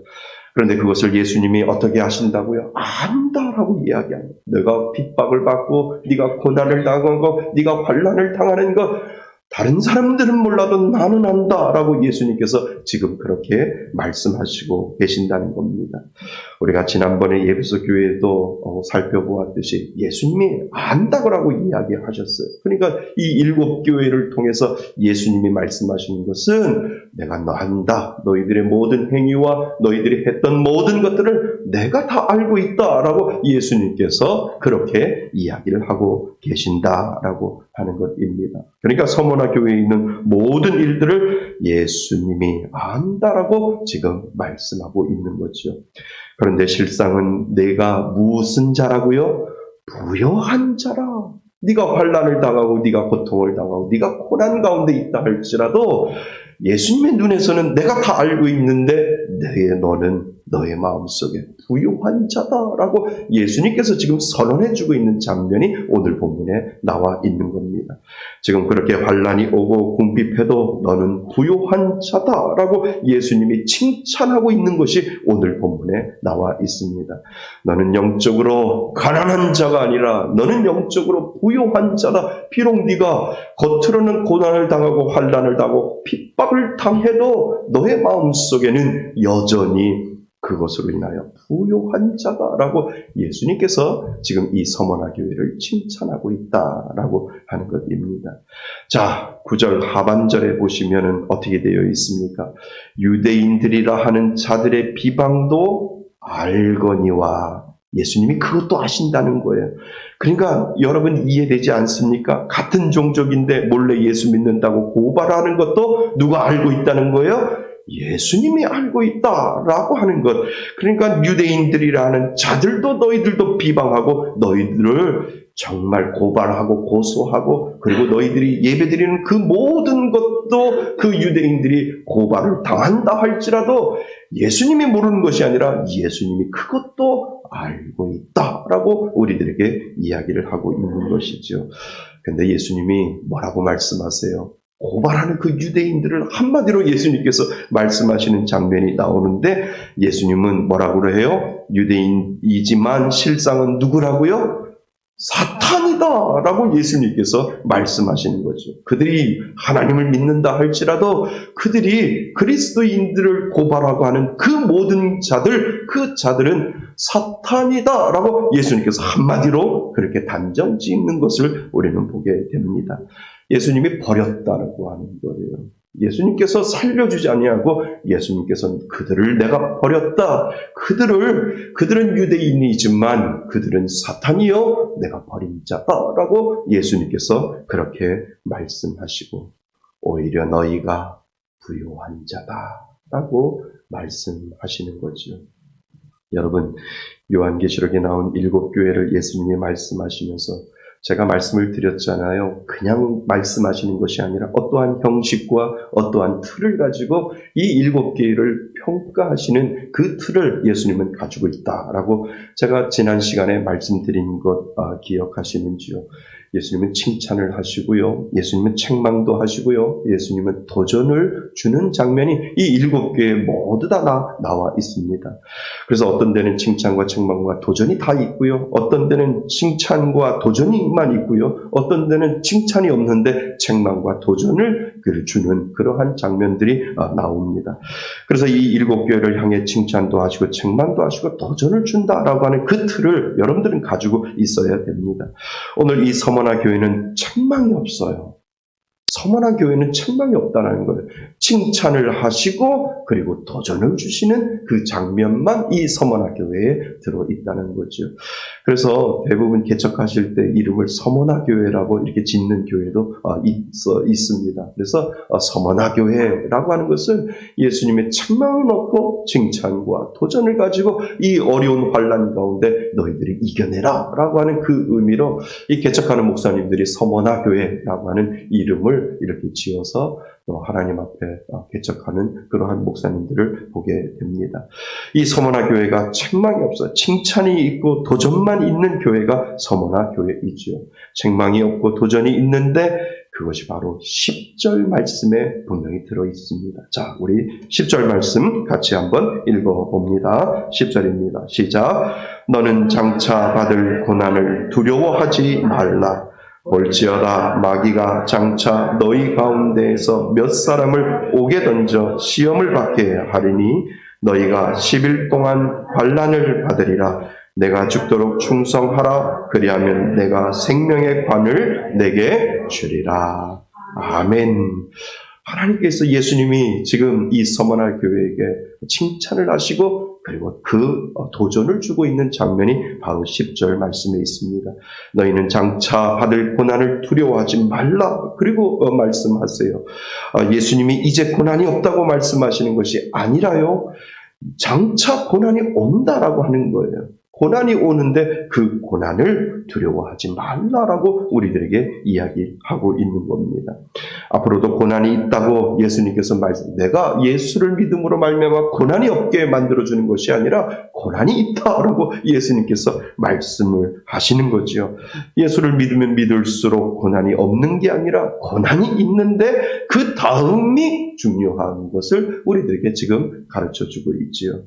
그런데 그것을 예수님이 어떻게 하신다고요? 안다라고 이야기합니다. 내가 핍박을 받고 네가 고난을 당하고 네가 환난을 당하는 것 다른 사람들은 몰라도 나는 안다라고 예수님께서 지금 그렇게 말씀하시고 계신다는 겁니다. 우리가 지난번에 예배소 교회도 살펴보았듯이 예수님이 안다고 이야기하셨어요. 그러니까 이 7교회를 통해서 예수님이 말씀하시는 것은 내가 너 안다. 너희들의 모든 행위와 너희들이 했던 모든 것들을 내가 다 알고 있다라고 예수님께서 그렇게 이야기를 하고 계신다라고 하는 것입니다. 그러니까 서머나 교회에 있는 모든 일들을 예수님이 안다라고 지금 말씀하고 있는 거죠. 그런데 실상은 내가 무슨 자라고요? 부요한 자라. 네가 환난을 당하고 네가 고통을 당하고 네가 고난 가운데 있다 할지라도 예수님의 눈에서는 내가 다 알고 있는데 너는 너의 마음속에 부요한 자다라고 예수님께서 지금 선언해주고 있는 장면이 오늘 본문에 나와 있는 겁니다. 지금 그렇게 환난이 오고 궁핍해도 너는 부요한 자다라고 예수님이 칭찬하고 있는 것이 오늘 본문에 나와 있습니다. 너는 영적으로 가난한 자가 아니라 너는 영적으로 부요한 자다. 비록 네가 겉으로는 고난을 당하고 환난을 당하고 핍박을 당해도 너의 마음속에는 여전히 그것으로 인하여 부요한 자다라고 예수님께서 지금 이 서머나 교회를 칭찬하고 있다라고 하는 것입니다. 자, 9절 하반절에 보시면은 어떻게 되어 있습니까? 유대인들이라 하는 자들의 비방도 알거니와 예수님이 그것도 아신다는 거예요. 그러니까 여러분 이해되지 않습니까? 같은 종족인데 몰래 예수 믿는다고 고발하는 것도 누가 알고 있다는 거예요? 예수님이 알고 있다라고 하는 것. 그러니까 유대인들이라는 자들도 너희들도 비방하고 너희들을 정말 고발하고 고소하고 그리고 너희들이 예배드리는 그 모든 것도 그 유대인들이 고발을 당한다 할지라도 예수님이 모르는 것이 아니라 예수님이 그것도 알고 있다라고 우리들에게 이야기를 하고 있는 것이죠. 그런데 예수님이 뭐라고 말씀하세요? 고발하는 그 유대인들을 한마디로 예수님께서 말씀하시는 장면이 나오는데 예수님은 뭐라고 해요? 유대인이지만 실상은 누구라고요? 사탄이다라고 예수님께서 말씀하시는 거죠. 그들이 하나님을 믿는다 할지라도 그들이 그리스도인들을 고발하고 하는 그 모든 자들, 그 자들은 사탄이다라고 예수님께서 한마디로 그렇게 단정 짓는 것을 우리는 보게 됩니다. 예수님이 버렸다고 하는 거예요. 예수님께서 살려주지 아니하고 예수님께서는 그들을 내가 버렸다. 그들은 유대인이지만 그들은 사탄이요 내가 버린 자다라고 예수님께서 그렇게 말씀하시고 오히려 너희가 부요한 자다라고 말씀하시는 거죠. 여러분 요한계시록에 나온 7교회를 예수님이 말씀하시면서 제가 말씀을 드렸잖아요. 그냥 말씀하시는 것이 아니라 어떠한 형식과 어떠한 틀을 가지고 이 7개를 평가하시는 그 틀을 예수님은 가지고 있다라고 제가 지난 시간에 말씀드린 것 기억하시는지요? 예수님은 칭찬을 하시고요. 예수님은 책망도 하시고요. 예수님은 도전을 주는 장면이 이 7개에 모두 다 나와 있습니다. 그래서 어떤 데는 칭찬과 책망과 도전이 다 있고요. 어떤 데는 칭찬과 도전이만 있고요. 어떤 데는 칭찬이 없는데 책망과 도전을 주는 그러한 장면들이 나옵니다. 그래서 이 7교회를 향해 칭찬도 하시고 책망도 하시고 도전을 준다라고 하는 그 틀을 여러분들은 가지고 있어야 됩니다. 오늘 이 서머나 교회는 책망이 없어요. 서머나 교회는 책망이 없다는 거예요. 칭찬을 하시고 그리고 도전을 주시는 그 장면만 이 서머나 교회에 들어있다는 거죠. 그래서 대부분 개척하실 때 이름을 서머나 교회라고 이렇게 짓는 교회도 있습니다. 그래서 서머나 교회라고 하는 것은 예수님의 책망은 없고 칭찬과 도전을 가지고 이 어려운 환난 가운데 너희들이 이겨내라 라고 하는 그 의미로 이 개척하는 목사님들이 서머나 교회라고 하는 이름을 이렇게 지어서 하나님 앞에 개척하는 그러한 목사님들을 보게 됩니다. 이 서머나 교회가 책망이 없어요. 칭찬이 있고 도전만 있는 교회가 서머나 교회이지요. 책망이 없고 도전이 있는데 그것이 바로 10절 말씀에 분명히 들어있습니다. 자, 우리 10절 말씀 같이 한번 읽어봅니다. 10절입니다. 시작. 너는 장차 받을 고난을 두려워하지 말라. 볼지어다 마귀가 장차 너희 가운데에서 몇 사람을 옥에 던져 시험을 받게 하리니 너희가 10일 동안 환난을 받으리라. 내가 죽도록 충성하라. 그리하면 내가 생명의 관을 내게 주리라. 아멘. 하나님께서 예수님이 지금 이 서머나 교회에게 칭찬을 하시고 그리고 그 도전을 주고 있는 장면이 바로 10절 말씀에 있습니다. 너희는 장차 받을 고난을 두려워하지 말라. 그리고 말씀하세요. 예수님이 이제 고난이 없다고 말씀하시는 것이 아니라요. 장차 고난이 온다라고 하는 거예요. 고난이 오는데 그 고난을 두려워하지 말라라고 우리들에게 이야기하고 있는 겁니다. 앞으로도 고난이 있다고 예수님께서 내가 예수를 믿음으로 말미암아 고난이 없게 만들어주는 것이 아니라 고난이 있다라고 예수님께서 말씀을 하시는 거죠. 예수를 믿으면 믿을수록 고난이 없는 게 아니라 고난이 있는데 그 다음이 중요한 것을 우리들에게 지금 가르쳐주고 있지요.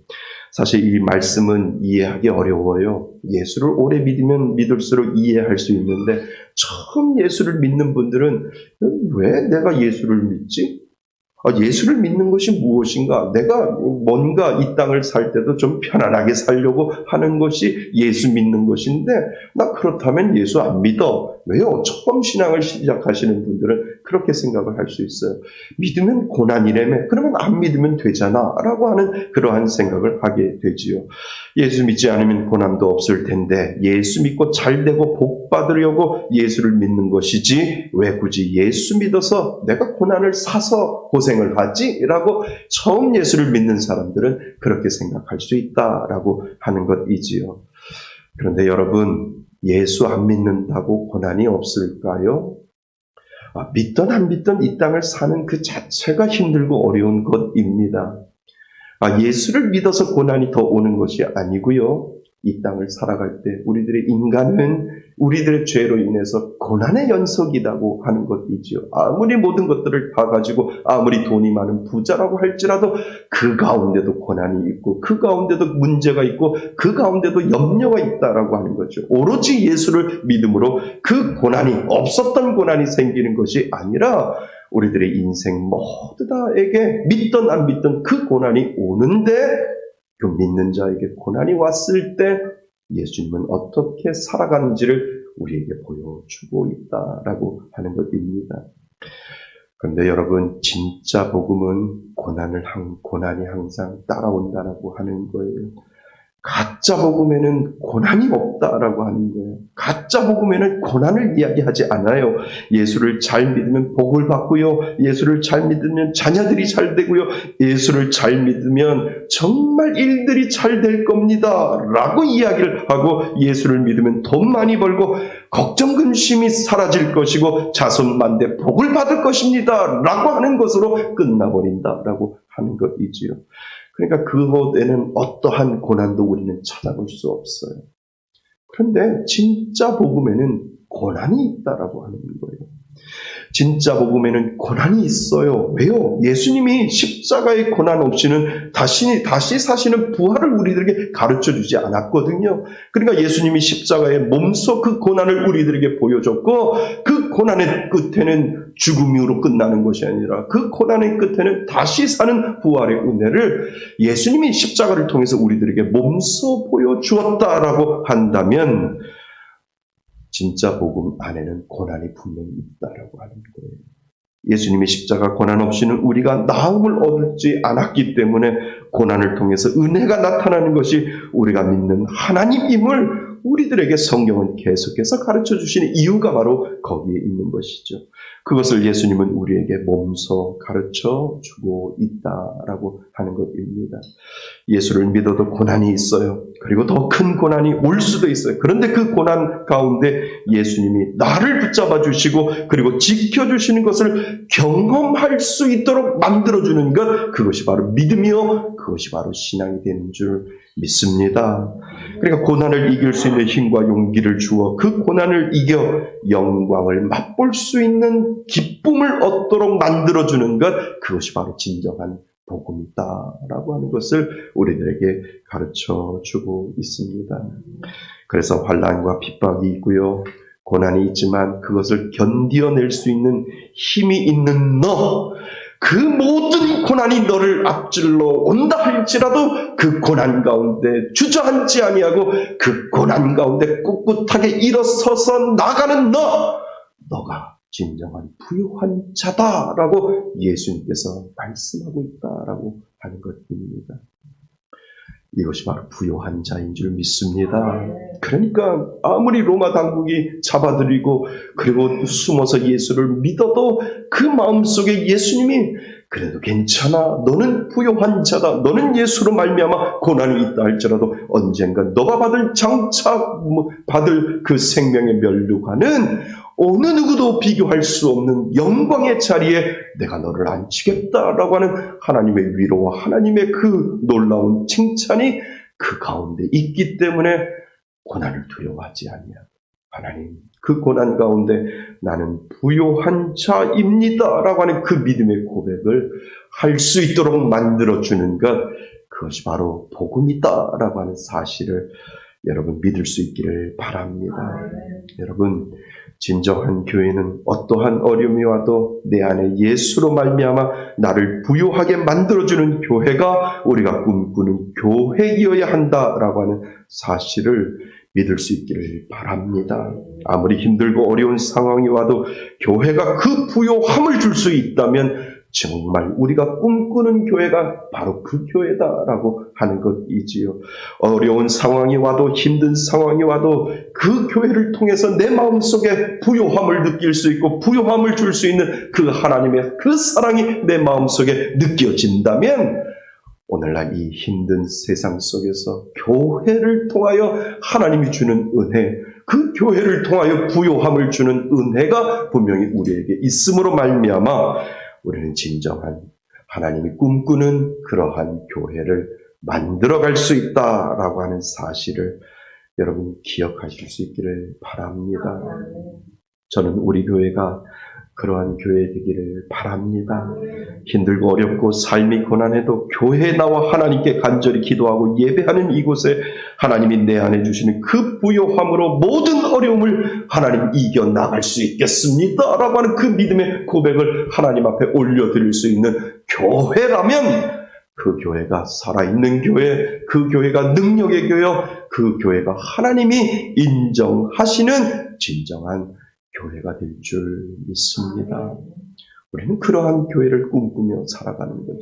사실 이 말씀은 이해하기 어려워요. 예수를 오래 믿으면 믿을수록 이해할 수 있는데 처음 예수를 믿는 분들은 왜 내가 예수를 믿지? 예수를 믿는 것이 무엇인가? 내가 뭔가 이 땅을 살 때도 좀 편안하게 살려고 하는 것이 예수 믿는 것인데 나 그렇다면 예수 안 믿어. 왜요? 처음 신앙을 시작하시는 분들은 그렇게 생각을 할 수 있어요. 믿으면 고난이라며 그러면 안 믿으면 되잖아 라고 하는 그러한 생각을 하게 되지요. 예수 믿지 않으면 고난도 없을 텐데 예수 믿고 잘되고 복 받으려고 예수를 믿는 것이지 왜 굳이 예수 믿어서 내가 고난을 사서 고생을 하지? 라고 처음 예수를 믿는 사람들은 그렇게 생각할 수 있다라고 하는 것이지요. 그런데 여러분, 예수 안 믿는다고 고난이 없을까요? 믿던 안 믿던 이 땅을 사는 그 자체가 힘들고 어려운 것입니다. 예수를 믿어서 고난이 더 오는 것이 아니고요. 이 땅을 살아갈 때 우리들의 인간은 우리들의 죄로 인해서 고난의 연속이라고 하는 것이지요. 아무리 모든 것들을 다 가지고 아무리 돈이 많은 부자라고 할지라도 그 가운데도 고난이 있고 그 가운데도 문제가 있고 그 가운데도 염려가 있다라고 하는 거죠. 오로지 예수를 믿음으로 그 고난이 없었던 고난이 생기는 것이 아니라 우리들의 인생 모두 다에게 믿던 안 믿던 그 고난이 오는데 그 믿는 자에게 고난이 왔을 때 예수님은 어떻게 살아가는지를 우리에게 보여주고 있다라고 하는 것입니다. 그런데 여러분, 진짜 복음은 고난이 항상 따라온다라고 하는 거예요. 가짜 복음에는 고난이 없다라고 하는 거예요. 가짜 복음에는 고난을 이야기하지 않아요. 예수를 잘 믿으면 복을 받고요. 예수를 잘 믿으면 자녀들이 잘 되고요. 예수를 잘 믿으면 정말 일들이 잘 될 겁니다. 라고 이야기를 하고 예수를 믿으면 돈 많이 벌고 걱정 근심이 사라질 것이고 자손만대 복을 받을 것입니다. 라고 하는 것으로 끝나버린다라고 하는 것이지요. 그러니까 그곳에는 어떠한 고난도 우리는 찾아볼 수 없어요. 그런데 진짜 복음에는 고난이 있다라고 하는 거예요. 진짜 복음에는 고난이 있어요. 왜요? 예수님이 십자가의 고난 없이는 다시 사시는 부활을 우리들에게 가르쳐주지 않았거든요. 그러니까 예수님이 십자가의 몸소 그 고난을 우리들에게 보여줬고 그 고난의 끝에는 죽음으로 끝나는 것이 아니라 그 고난의 끝에는 다시 사는 부활의 은혜를 예수님이 십자가를 통해서 우리들에게 몸소 보여주었다라고 한다면 진짜 복음 안에는 고난이 분명히 있다라고 하는 거예요. 예수님의 십자가 고난 없이는 우리가 나음을 얻지 않았기 때문에 고난을 통해서 은혜가 나타나는 것이 우리가 믿는 하나님임을 우리들에게 성경은 계속해서 가르쳐 주시는 이유가 바로 거기에 있는 것이죠. 그것을 예수님은 우리에게 몸소 가르쳐 주고 있다라고 하는 것입니다. 예수를 믿어도 고난이 있어요. 그리고 더 큰 고난이 올 수도 있어요. 그런데 그 고난 가운데 예수님이 나를 붙잡아 주시고 그리고 지켜주시는 것을 경험할 수 있도록 만들어주는 것, 그것이 바로 믿음이요, 그것이 바로 신앙이 되는 줄 믿습니다. 그러니까 고난을 이길 수 있는 힘과 용기를 주어 그 고난을 이겨 영광을 맛볼 수 있는 기쁨을 얻도록 만들어주는 것, 그것이 바로 진정한 복음이다라고 하는 것을 우리들에게 가르쳐주고 있습니다. 그래서 환난과 핍박이 있고요, 고난이 있지만 그것을 견뎌낼 수 있는 힘이 있는 너, 그 모든 고난이 너를 앞질러 온다 할지라도 그 고난 가운데 주저앉지 아니하고 그 고난 가운데 꿋꿋하게 일어서서 나가는 너가 진정한 부유한 자다라고 예수님께서 말씀하고 있다라고 하는 것입니다. 이것이 바로 부유한 자인 줄 믿습니다. 그러니까 아무리 로마 당국이 잡아들이고 그리고 숨어서 예수를 믿어도 그 마음속에 예수님이 그래도 괜찮아, 너는 부유한 자다, 너는 예수로 말미암아 고난이 있다 할지라도 언젠가 너가 받을 그 생명의 면류관은 어느 누구도 비교할 수 없는 영광의 자리에 내가 너를 앉히겠다라고 하는 하나님의 위로와 하나님의 그 놀라운 칭찬이 그 가운데 있기 때문에 고난을 두려워하지 아니하고, 하나님 그 고난 가운데 나는 부요한 자입니다라고 하는 그 믿음의 고백을 할 수 있도록 만들어주는 것, 그것이 바로 복음이다라고 하는 사실을 여러분 믿을 수 있기를 바랍니다. 여러분, 진정한 교회는 어떠한 어려움이 와도 내 안에 예수로 말미암아 나를 부유하게 만들어주는 교회가 우리가 꿈꾸는 교회이어야 한다라고 하는 사실을 믿을 수 있기를 바랍니다. 아무리 힘들고 어려운 상황이 와도 교회가 그 부요함을 줄 수 있다면 정말 우리가 꿈꾸는 교회가 바로 그 교회다라고 하는 것이지요. 어려운 상황이 와도 힘든 상황이 와도 그 교회를 통해서 내 마음속에 부요함을 느낄 수 있고 부요함을 줄 수 있는 그 하나님의 그 사랑이 내 마음속에 느껴진다면 오늘날 이 힘든 세상 속에서 교회를 통하여 하나님이 주는 은혜, 그 교회를 통하여 부요함을 주는 은혜가 분명히 우리에게 있음으로 말미암아 우리는 진정한 하나님이 꿈꾸는 그러한 교회를 만들어갈 수 있다라고 하는 사실을 여러분 기억하실 수 있기를 바랍니다. 저는 우리 교회가 그러한 교회 되기를 바랍니다. 힘들고 어렵고 삶이 고난해도 교회에 나와 하나님께 간절히 기도하고 예배하는 이곳에 하나님이 내 안에 주시는 그 부요함으로 모든 어려움을 하나님 이겨나갈 수 있겠습니다 라고 하는 그 믿음의 고백을 하나님 앞에 올려드릴 수 있는 교회라면 그 교회가 살아있는 교회, 그 교회가 능력의 교회, 그 교회가 하나님이 인정하시는 진정한 교회가 될 줄 믿습니다. 우리는 그러한 교회를 꿈꾸며 살아가는 거죠.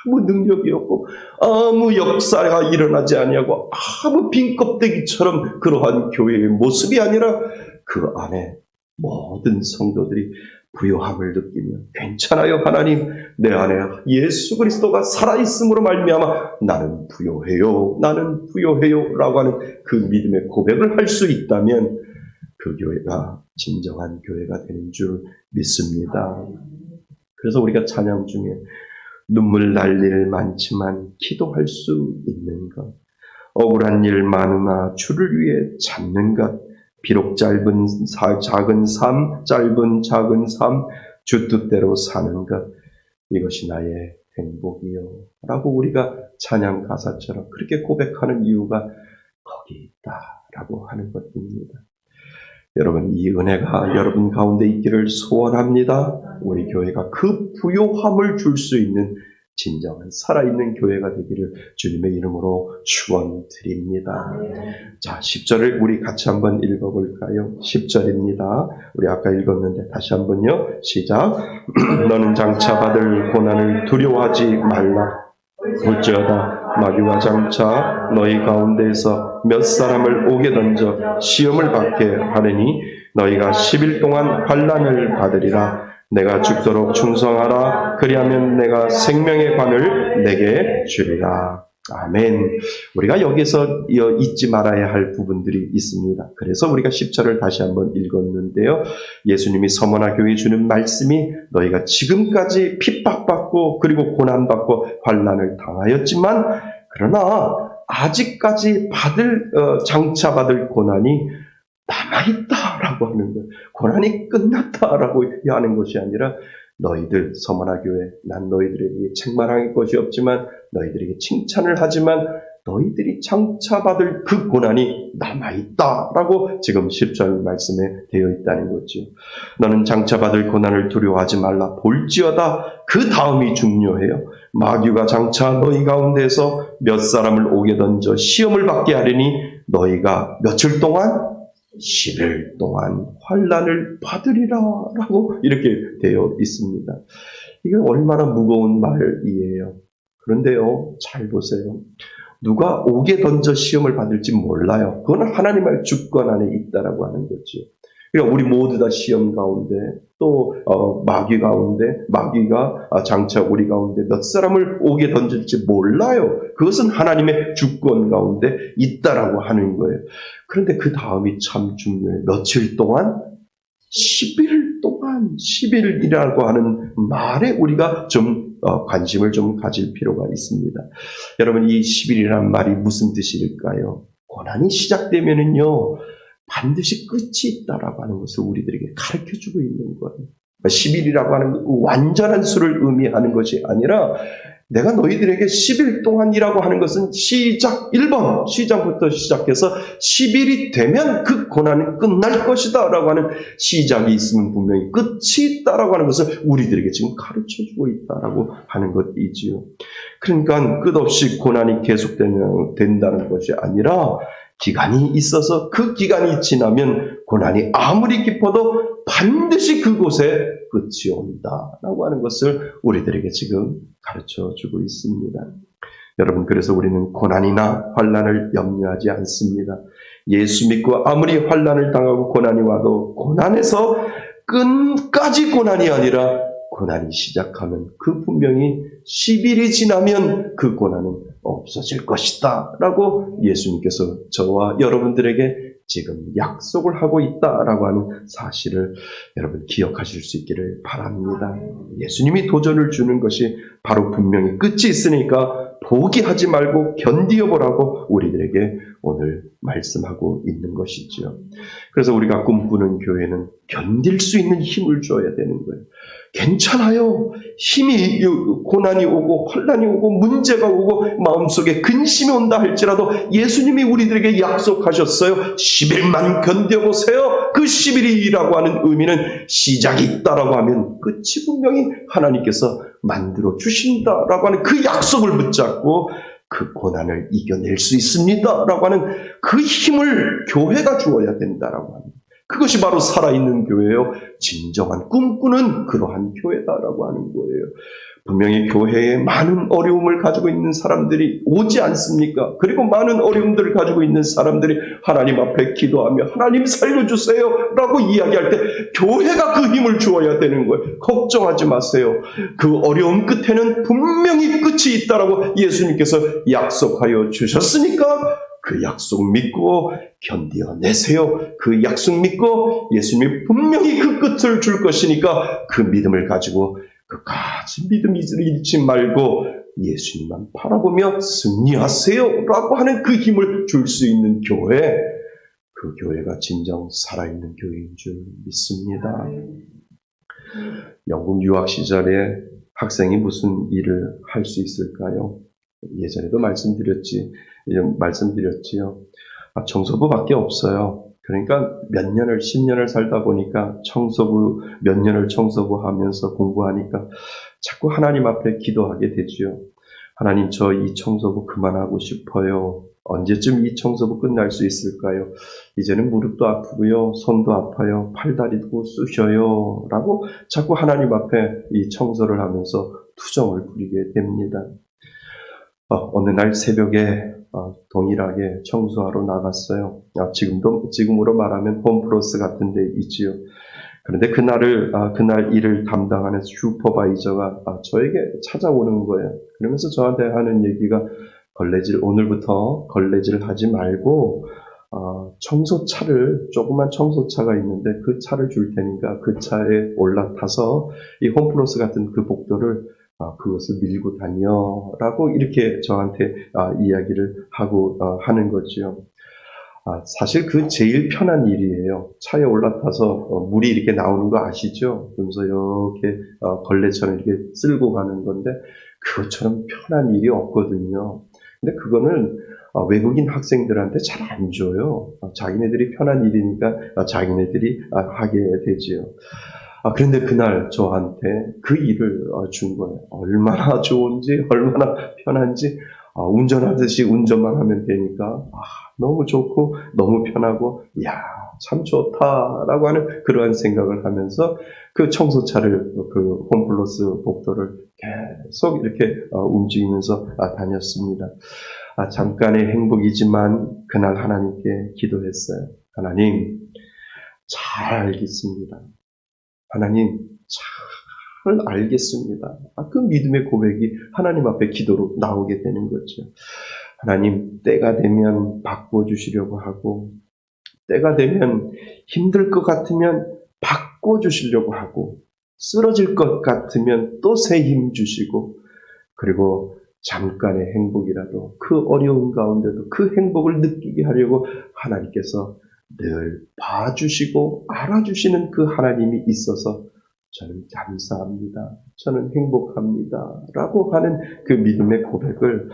아무 능력이 없고 아무 역사가 일어나지 아니하고 아무 빈 껍데기처럼 그러한 교회의 모습이 아니라 그 안에 모든 성도들이 부요함을 느끼며 괜찮아요 하나님, 내 안에 예수 그리스도가 살아있음으로 말미암아 나는 부요해요, 나는 부요해요 라고 하는 그 믿음의 고백을 할 수 있다면 그 교회가 진정한 교회가 되는 줄 믿습니다. 그래서 우리가 찬양 중에 눈물 날 일 많지만 기도할 수 있는 것, 억울한 일 많으나 주를 위해 참는 것, 비록 작은 삶, 주 뜻대로 사는 것, 이것이 나의 행복이요 라고 우리가 찬양 가사처럼 그렇게 고백하는 이유가 거기 있다라고 하는 것입니다. 여러분, 이 은혜가 여러분 가운데 있기를 소원합니다. 우리 교회가 그 부요함을 줄 수 있는 진정한 살아있는 교회가 되기를 주님의 이름으로 축원드립니다. 자, 10절을 우리 같이 한번 읽어볼까요? 10절입니다. 우리 아까 읽었는데 다시 한번요. 시작. 너는 장차 받을 고난을 두려워하지 말라. 볼지어다 마귀가 장차 너희 가운데에서 몇 사람을 오게 던져 시험을 받게 하느니 너희가 10일 동안 환난을 받으리라. 내가 죽도록 충성하라. 그리하면 내가 생명의 관을 내게 주리라. 아멘. 우리가 여기서 잊지 말아야 할 부분들이 있습니다. 그래서 우리가 10절을 다시 한번 읽었는데요. 예수님이 서머나 교회에 주는 말씀이 너희가 지금까지 핍박받고 그리고 고난받고 환난을 당하였지만 그러나 아직까지 장차 받을 고난이 남아있다라고 하는 거예요. 고난이 끝났다라고 하는 것이 아니라 너희들 서머나 교회 난 너희들에게 책망할 것이 없지만 너희들에게 칭찬을 하지만 너희들이 장차 받을 그 고난이 남아있다라고 지금 10절 말씀에 되어 있다는 거죠. 너는 장차 받을 고난을 두려워하지 말라. 볼지어다 그 다음이 중요해요. 마귀가 장차 너희 가운데서 몇 사람을 오게 던져 시험을 받게 하리니 너희가 며칠 동안 10일 동안 환난을 받으리라 라고 이렇게 되어 있습니다. 이게 얼마나 무거운 말이에요. 그런데요, 잘 보세요. 누가 오게 던져 시험을 받을지 몰라요. 그건 하나님의 주권 안에 있다라고 하는 거죠. 그러니까 우리 모두 다 시험 가운데 또 마귀 가운데 마귀가 장차 우리 가운데 몇 사람을 오게 던질지 몰라요. 그것은 하나님의 주권 가운데 있다라고 하는 거예요. 그런데 그 다음이 참 중요해요. 며칠 동안? 10일 동안 10일이라고 하는 말에 우리가 좀 관심을 좀 가질 필요가 있습니다. 여러분 이 10일이라는 말이 무슨 뜻일까요? 고난이 시작되면은요. 반드시 끝이 있다라고 하는 것을 우리들에게 가르쳐주고 있는 거예요. 10일이라고 하는 완전한 수를 의미하는 것이 아니라 내가 너희들에게 10일 동안이라고 하는 것은 1번 시작부터 시작해서 10일이 되면 그 고난은 끝날 것이다 라고 하는 시작이 있으면 분명히 끝이 있다라고 하는 것을 우리들에게 지금 가르쳐주고 있다라고 하는 것이지요. 그러니까 끝없이 고난이 계속된다는 것이 아니라 기간이 있어서 그 기간이 지나면 고난이 아무리 깊어도 반드시 그곳에 끝이 온다라고 하는 것을 우리들에게 지금 가르쳐주고 있습니다. 여러분 그래서 우리는 고난이나 환난을 염려하지 않습니다. 예수 믿고 아무리 환난을 당하고 고난이 와도 고난에서 끝까지 고난이 아니라 고난이 시작하면 그 분명히 10일이 지나면 그 고난은 없어질 것이다 라고 예수님께서 저와 여러분들에게 지금 약속을 하고 있다라고 하는 사실을 여러분 기억하실 수 있기를 바랍니다. 예수님이 도전을 주는 것이 바로 분명히 끝이 있으니까 포기하지 말고 견디어보라고 우리들에게 오늘 말씀하고 있는 것이죠. 그래서 우리가 꿈꾸는 교회는 견딜 수 있는 힘을 줘야 되는 거예요. 괜찮아요. 힘이 고난이 오고 환난이 오고 문제가 오고 마음속에 근심이 온다 할지라도 예수님이 우리들에게 약속하셨어요. 10일만 견뎌보세요. 그 10일이라고 하는 의미는 시작이 있다라고 하면 끝이 분명히 하나님께서 만들어 주신다라고 하는 그 약속을 붙잡고 그 고난을 이겨낼 수 있습니다라고 하는 그 힘을 교회가 주어야 된다라고 합니다. 그것이 바로 살아있는 교회예요. 진정한 꿈꾸는 그러한 교회다라고 하는 거예요. 분명히 교회에 많은 어려움을 가지고 있는 사람들이 오지 않습니까? 그리고 많은 어려움들을 가지고 있는 사람들이 하나님 앞에 기도하며 하나님 살려주세요 라고 이야기할 때 교회가 그 힘을 주어야 되는 거예요. 걱정하지 마세요. 그 어려움 끝에는 분명히 끝이 있다라고 예수님께서 약속하여 주셨으니까 그 약속 믿고 견뎌내세요. 그 약속 믿고 예수님이 분명히 그 끝을 줄 것이니까 그 믿음을 가지고 끝까지 믿음 잃지 말고 예수님만 바라보며 승리하세요 라고 하는 그 힘을 줄 수 있는 교회, 그 교회가 진정 살아있는 교회인 줄 믿습니다. 영국 유학 시절에 학생이 무슨 일을 할 수 있을까요? 예전에도 말씀드렸지요. 청소부밖에 없어요. 그러니까 몇 년을, 10년을 살다 보니까 몇 년을 청소부 하면서 공부하니까 자꾸 하나님 앞에 기도하게 되지요. 하나님, 저 이 청소부 그만하고 싶어요. 언제쯤 이 청소부 끝날 수 있을까요? 이제는 무릎도 아프고요, 손도 아파요, 팔다리도 쑤셔요. 라고 자꾸 하나님 앞에 이 청소를 하면서 투정을 부리게 됩니다. 어느 날 새벽에 동일하게 청소하러 나갔어요. 지금으로 말하면 홈플러스 같은 데 있지요. 그런데 그날 일을 담당하는 슈퍼바이저가 저에게 찾아오는 거예요. 그러면서 저한테 하는 얘기가 오늘부터 걸레질 하지 말고, 조그만 청소차가 있는데 그 차를 줄 테니까 그 차에 올라타서 이 홈플러스 같은 그 복도를 그것을 밀고 다녀라고 이렇게 저한테 이야기를 하고 하는 거지요. 사실 그 제일 편한 일이에요. 차에 올라타서 물이 이렇게 나오는 거 아시죠? 그러면서 이렇게 걸레처럼 이렇게 쓸고 가는 건데 그것처럼 편한 일이 없거든요. 근데 그거는 외국인 학생들한테 잘 안 줘요. 자기네들이 편한 일이니까 자기네들이 하게 되지요. 그런데 그날 저한테 그 일을 준 거예요. 얼마나 좋은지, 얼마나 편한지, 운전하듯이 운전만 하면 되니까, 너무 좋고, 너무 편하고, 이야, 참 좋다라고 하는 그러한 생각을 하면서 그 청소차를, 그 홈플러스 복도를 계속 이렇게 움직이면서 다녔습니다. 잠깐의 행복이지만 그날 하나님께 기도했어요. 하나님, 잘 알겠습니다. 하나님, 잘 알겠습니다. 그 믿음의 고백이 하나님 앞에 기도로 나오게 되는 거죠. 하나님, 때가 되면 바꿔주시려고 하고, 때가 되면 힘들 것 같으면 바꿔주시려고 하고, 쓰러질 것 같으면 또 새 힘 주시고, 그리고 잠깐의 행복이라도 그 어려운 가운데도 그 행복을 느끼게 하려고 하나님께서 늘 봐주시고 알아주시는 그 하나님이 있어서 저는 감사합니다. 저는 행복합니다. 라고 하는 그 믿음의 고백을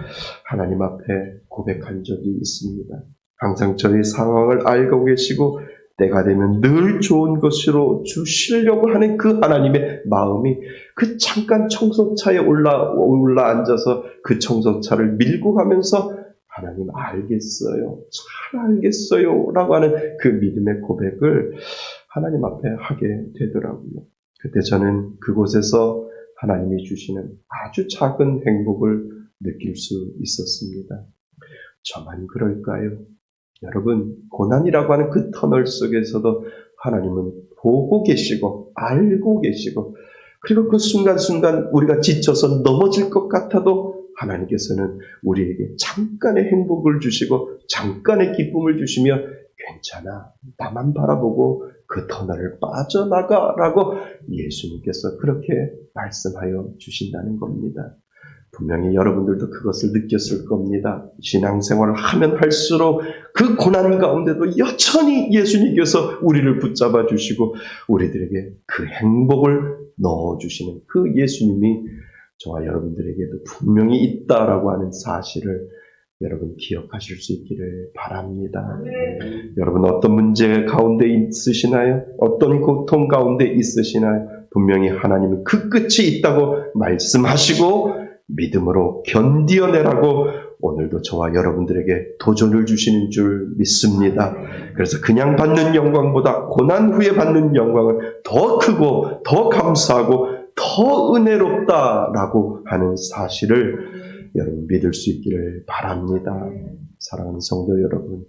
하나님 앞에 고백한 적이 있습니다. 항상 저의 상황을 알고 계시고 때가 되면 늘 좋은 것으로 주시려고 하는 그 하나님의 마음이 그 잠깐 청소차에 올라 앉아서 그 청소차를 밀고 가면서 하나님 알겠어요. 잘 알겠어요. 라고 하는 그 믿음의 고백을 하나님 앞에 하게 되더라고요. 그때 저는 그곳에서 하나님이 주시는 아주 작은 행복을 느낄 수 있었습니다. 저만 그럴까요? 여러분, 고난이라고 하는 그 터널 속에서도 하나님은 보고 계시고 알고 계시고 그리고 그 순간순간 우리가 지쳐서 넘어질 것 같아도 하나님께서는 우리에게 잠깐의 행복을 주시고 잠깐의 기쁨을 주시며 괜찮아, 나만 바라보고 그 터널을 빠져나가라고 예수님께서 그렇게 말씀하여 주신다는 겁니다. 분명히 여러분들도 그것을 느꼈을 겁니다. 신앙생활을 하면 할수록 그 고난 가운데도 여전히 예수님께서 우리를 붙잡아 주시고 우리들에게 그 행복을 넣어주시는 그 예수님이 저와 여러분들에게도 분명히 있다라고 하는 사실을 여러분 기억하실 수 있기를 바랍니다. 여러분 어떤 문제 가운데 있으시나요? 어떤 고통 가운데 있으시나요? 분명히 하나님은 그 끝이 있다고 말씀하시고 믿음으로 견디어내라고 오늘도 저와 여러분들에게 도전을 주시는 줄 믿습니다. 그래서 그냥 받는 영광보다 고난 후에 받는 영광은 더 크고 더 감사하고 더 은혜롭다라고 하는 사실을 여러분 믿을 수 있기를 바랍니다. 사랑하는 성도 여러분,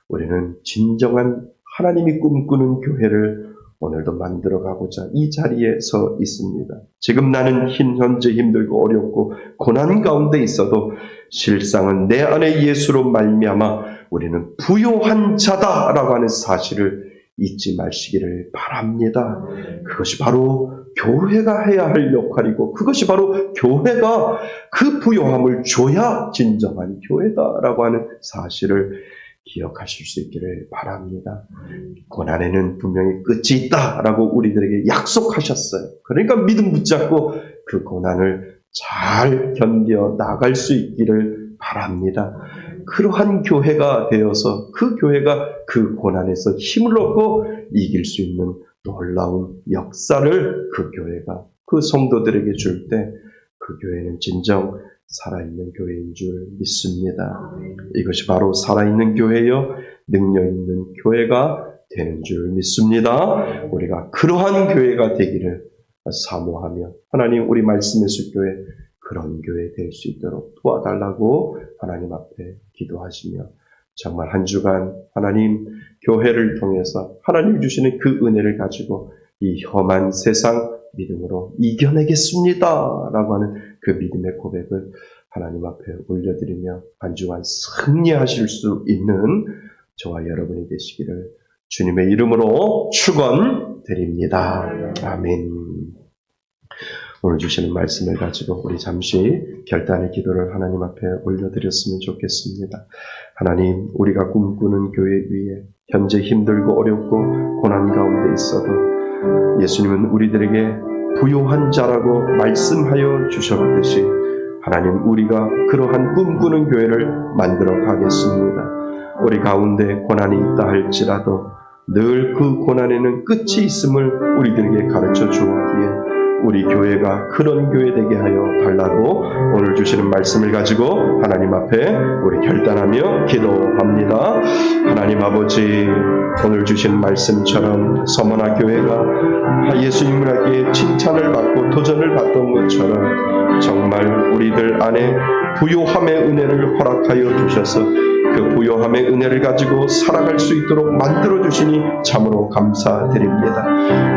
우리는 진정한 하나님이 꿈꾸는 교회를 오늘도 만들어가고자 이 자리에 서 있습니다. 지금 나는 현재 힘들고 어렵고 고난 가운데 있어도 실상은 내 안에 예수로 말미암아 우리는 부요한 자다라고 하는 사실을 잊지 마시기를 바랍니다. 그것이 바로 교회가 해야 할 역할이고 그것이 바로 교회가 그 부요함을 줘야 진정한 교회다라고 하는 사실을 기억하실 수 있기를 바랍니다. 고난에는 분명히 끝이 있다라고 우리들에게 약속하셨어요. 그러니까 믿음 붙잡고 그 고난을 잘 견뎌 나갈 수 있기를 바랍니다. 그러한 교회가 되어서 그 교회가 그 고난에서 힘을 얻고 이길 수 있는 놀라운 역사를 그 교회가 그 성도들에게 줄 때 그 교회는 진정 살아있는 교회인 줄 믿습니다. 이것이 바로 살아있는 교회요 능력 있는 교회가 되는 줄 믿습니다. 우리가 그러한 교회가 되기를 사모하며 하나님 우리 말씀의 교회 그런 교회 될 수 있도록 도와달라고 하나님 앞에 기도하시며 정말 한 주간 하나님 교회를 통해서 하나님 주시는 그 은혜를 가지고 이 험한 세상 믿음으로 이겨내겠습니다 라고 하는 그 믿음의 고백을 하나님 앞에 올려드리며 한 주간 승리하실 수 있는 저와 여러분이 되시기를 주님의 이름으로 축원드립니다. 아멘. 오늘 주시는 말씀을 가지고 우리 잠시 결단의 기도를 하나님 앞에 올려드렸으면 좋겠습니다. 하나님, 우리가 꿈꾸는 교회 위에 현재 힘들고 어렵고 고난 가운데 있어도 예수님은 우리들에게 부요한 자라고 말씀하여 주셨듯이 하나님, 우리가 그러한 꿈꾸는 교회를 만들어 가겠습니다. 우리 가운데 고난이 있다 할지라도 늘 그 고난에는 끝이 있음을 우리들에게 가르쳐 주었기에 우리 교회가 그런 교회 되게 하여 달라고 오늘 주시는 말씀을 가지고 하나님 앞에 우리 결단하며 기도합니다. 하나님 아버지, 오늘 주신 말씀처럼 서머나 교회가 예수님에게 칭찬을 받고 도전을 받던 것처럼 정말 우리들 안에 부요함의 은혜를 허락하여 주셔서 그 부요함의 은혜를 가지고 살아갈 수 있도록 만들어주시니 참으로 감사드립니다.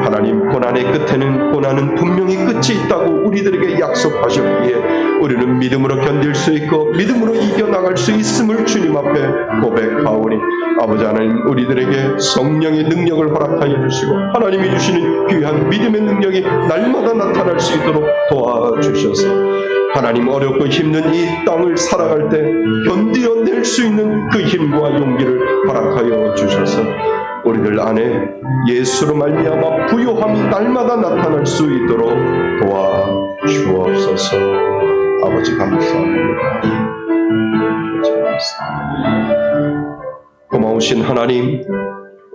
하나님, 고난의 끝에는 고난은 분명히 끝이 있다고 우리들에게 약속하셨기에 우리는 믿음으로 견딜 수 있고 믿음으로 이겨나갈 수 있음을 주님 앞에 고백하오니 아버지 하나님, 우리들에게 성령의 능력을 허락하여 주시고 하나님이 주시는 귀한 믿음의 능력이 날마다 나타날 수 있도록 도와주셔서 하나님, 어렵고 힘든 이 땅을 살아갈 때 견디어낼 수 있는 그 힘과 용기를 허락하여 주셔서 우리들 안에 예수로 말미암아 부요함이 날마다 나타날 수 있도록 도와주옵소서. 아버지 감사합니다. 고마우신 하나님,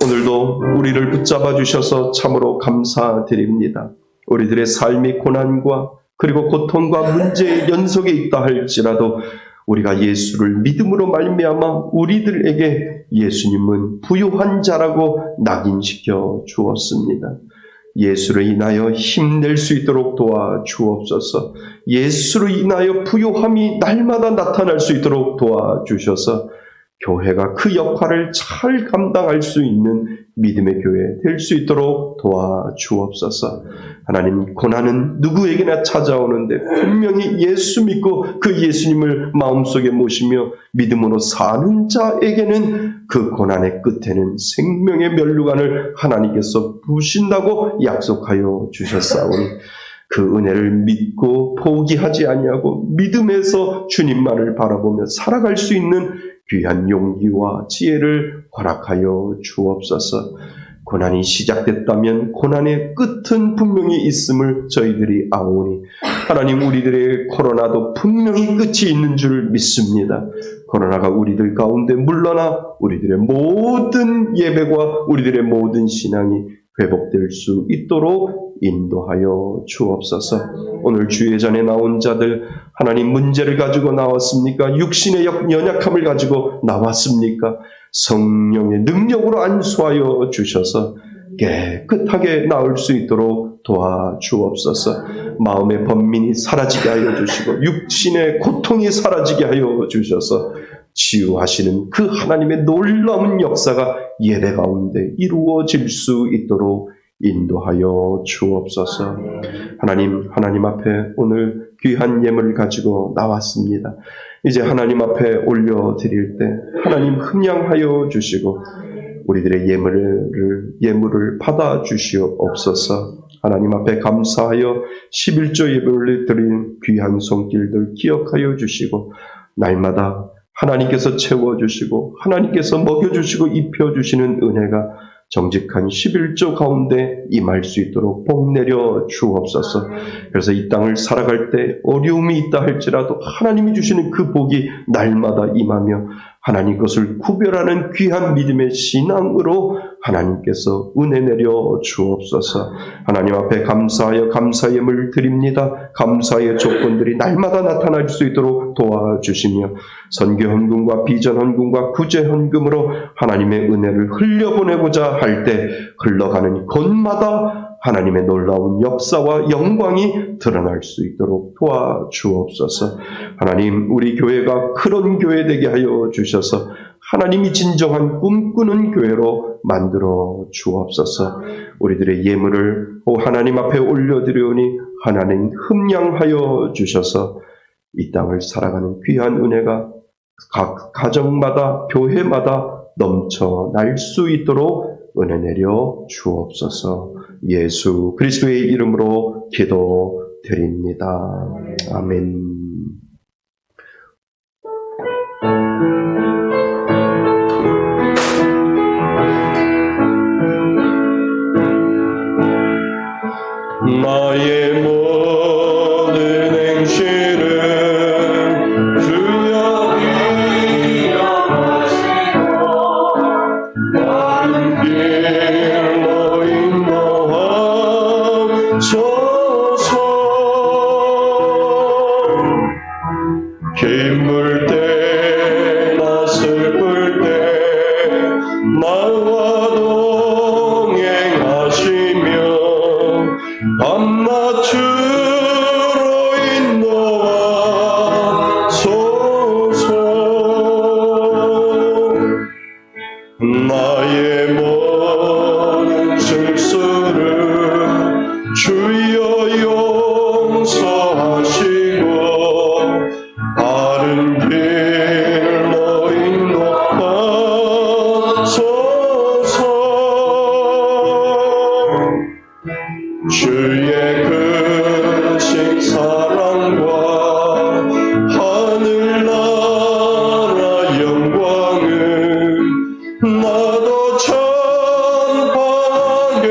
오늘도 우리를 붙잡아 주셔서 참으로 감사드립니다. 우리들의 삶이 고난과 그리고 고통과 문제의 연속에 있다 할지라도 우리가 예수를 믿음으로 말미암아 우리들에게 예수님은 부요한 자라고 낙인시켜 주었습니다. 예수를 인하여 힘낼 수 있도록 도와주옵소서. 예수로 인하여 부요함이 날마다 나타날 수 있도록 도와주셔서 교회가 그 역할을 잘 감당할 수 있는 믿음의 교회 될 수 있도록 도와주옵소서. 하나님, 고난은 누구에게나 찾아오는데 분명히 예수 믿고 그 예수님을 마음속에 모시며 믿음으로 사는 자에게는 그 고난의 끝에는 생명의 면류관을 하나님께서 부으신다고 약속하여 주셨사오니 그 은혜를 믿고 포기하지 아니하고 믿음에서 주님만을 바라보며 살아갈 수 있는 귀한 용기와 지혜를 허락하여 주옵소서. 고난이 시작됐다면 고난의 끝은 분명히 있음을 저희들이 아오니 하나님, 우리들의 코로나도 분명히 끝이 있는 줄 믿습니다. 코로나가 우리들 가운데 물러나 우리들의 모든 예배와 우리들의 모든 신앙이 회복될 수 있도록 인도하여 주옵소서. 오늘 주예전에 나온 자들 하나님, 문제를 가지고 나왔습니까? 육신의 연약함을 가지고 나왔습니까? 성령의 능력으로 안수하여 주셔서 깨끗하게 나올 수 있도록 도와주옵소서. 마음의 번민이 사라지게 하여 주시고 육신의 고통이 사라지게 하여 주셔서 치유하시는 그 하나님의 놀라운 역사가 예배 가운데 이루어질 수 있도록 인도하여 주옵소서. 하나님 앞에 오늘 귀한 예물을 가지고 나왔습니다. 이제 하나님 앞에 올려드릴 때 하나님 흠양하여 주시고 우리들의 예물을 받아 주시옵소서. 하나님 앞에 감사하여 11조 예배를 드린 귀한 손길들 기억하여 주시고 날마다 하나님께서 채워주시고 하나님께서 먹여주시고 입혀주시는 은혜가 정직한 11조 가운데 임할 수 있도록 복 내려 주옵소서. 그래서 이 땅을 살아갈 때 어려움이 있다 할지라도 하나님이 주시는 그 복이 날마다 임하며 하나님 것을 구별하는 귀한 믿음의 신앙으로 하나님께서 은혜 내려 주옵소서. 하나님 앞에 감사하여 감사의 예물 드립니다. 감사의 조건들이 날마다 나타날 수 있도록 도와주시며 선교 헌금과 비전 헌금과 구제 헌금으로 하나님의 은혜를 흘려보내고자 할 때 흘러가는 곳마다 하나님의 놀라운 역사와 영광이 드러날 수 있도록 도와주옵소서. 하나님, 우리 교회가 그런 교회 되게 하여 주셔서 하나님이 진정한 꿈꾸는 교회로 만들어 주옵소서. 우리들의 예물을 하나님 앞에 올려드리오니 하나님 흠양하여 주셔서 이 땅을 살아가는 귀한 은혜가 각 가정마다 교회마다 넘쳐날 수 있도록 은혜 내려 주옵소서. 예수 그리스도의 이름으로 기도드립니다. 아멘. 나의 모든 행실은 주여 기억하시고 나는 길로 인도하소서. 기쁠 때나 슬플 때 나와 동행하시며 밤낮 주로 인도하소서. 나의 모든 실수를 주여 용서하시고 바른 길로 인도하소서. 주의 크신 사랑과 하늘나라 영광을 나도 전파하게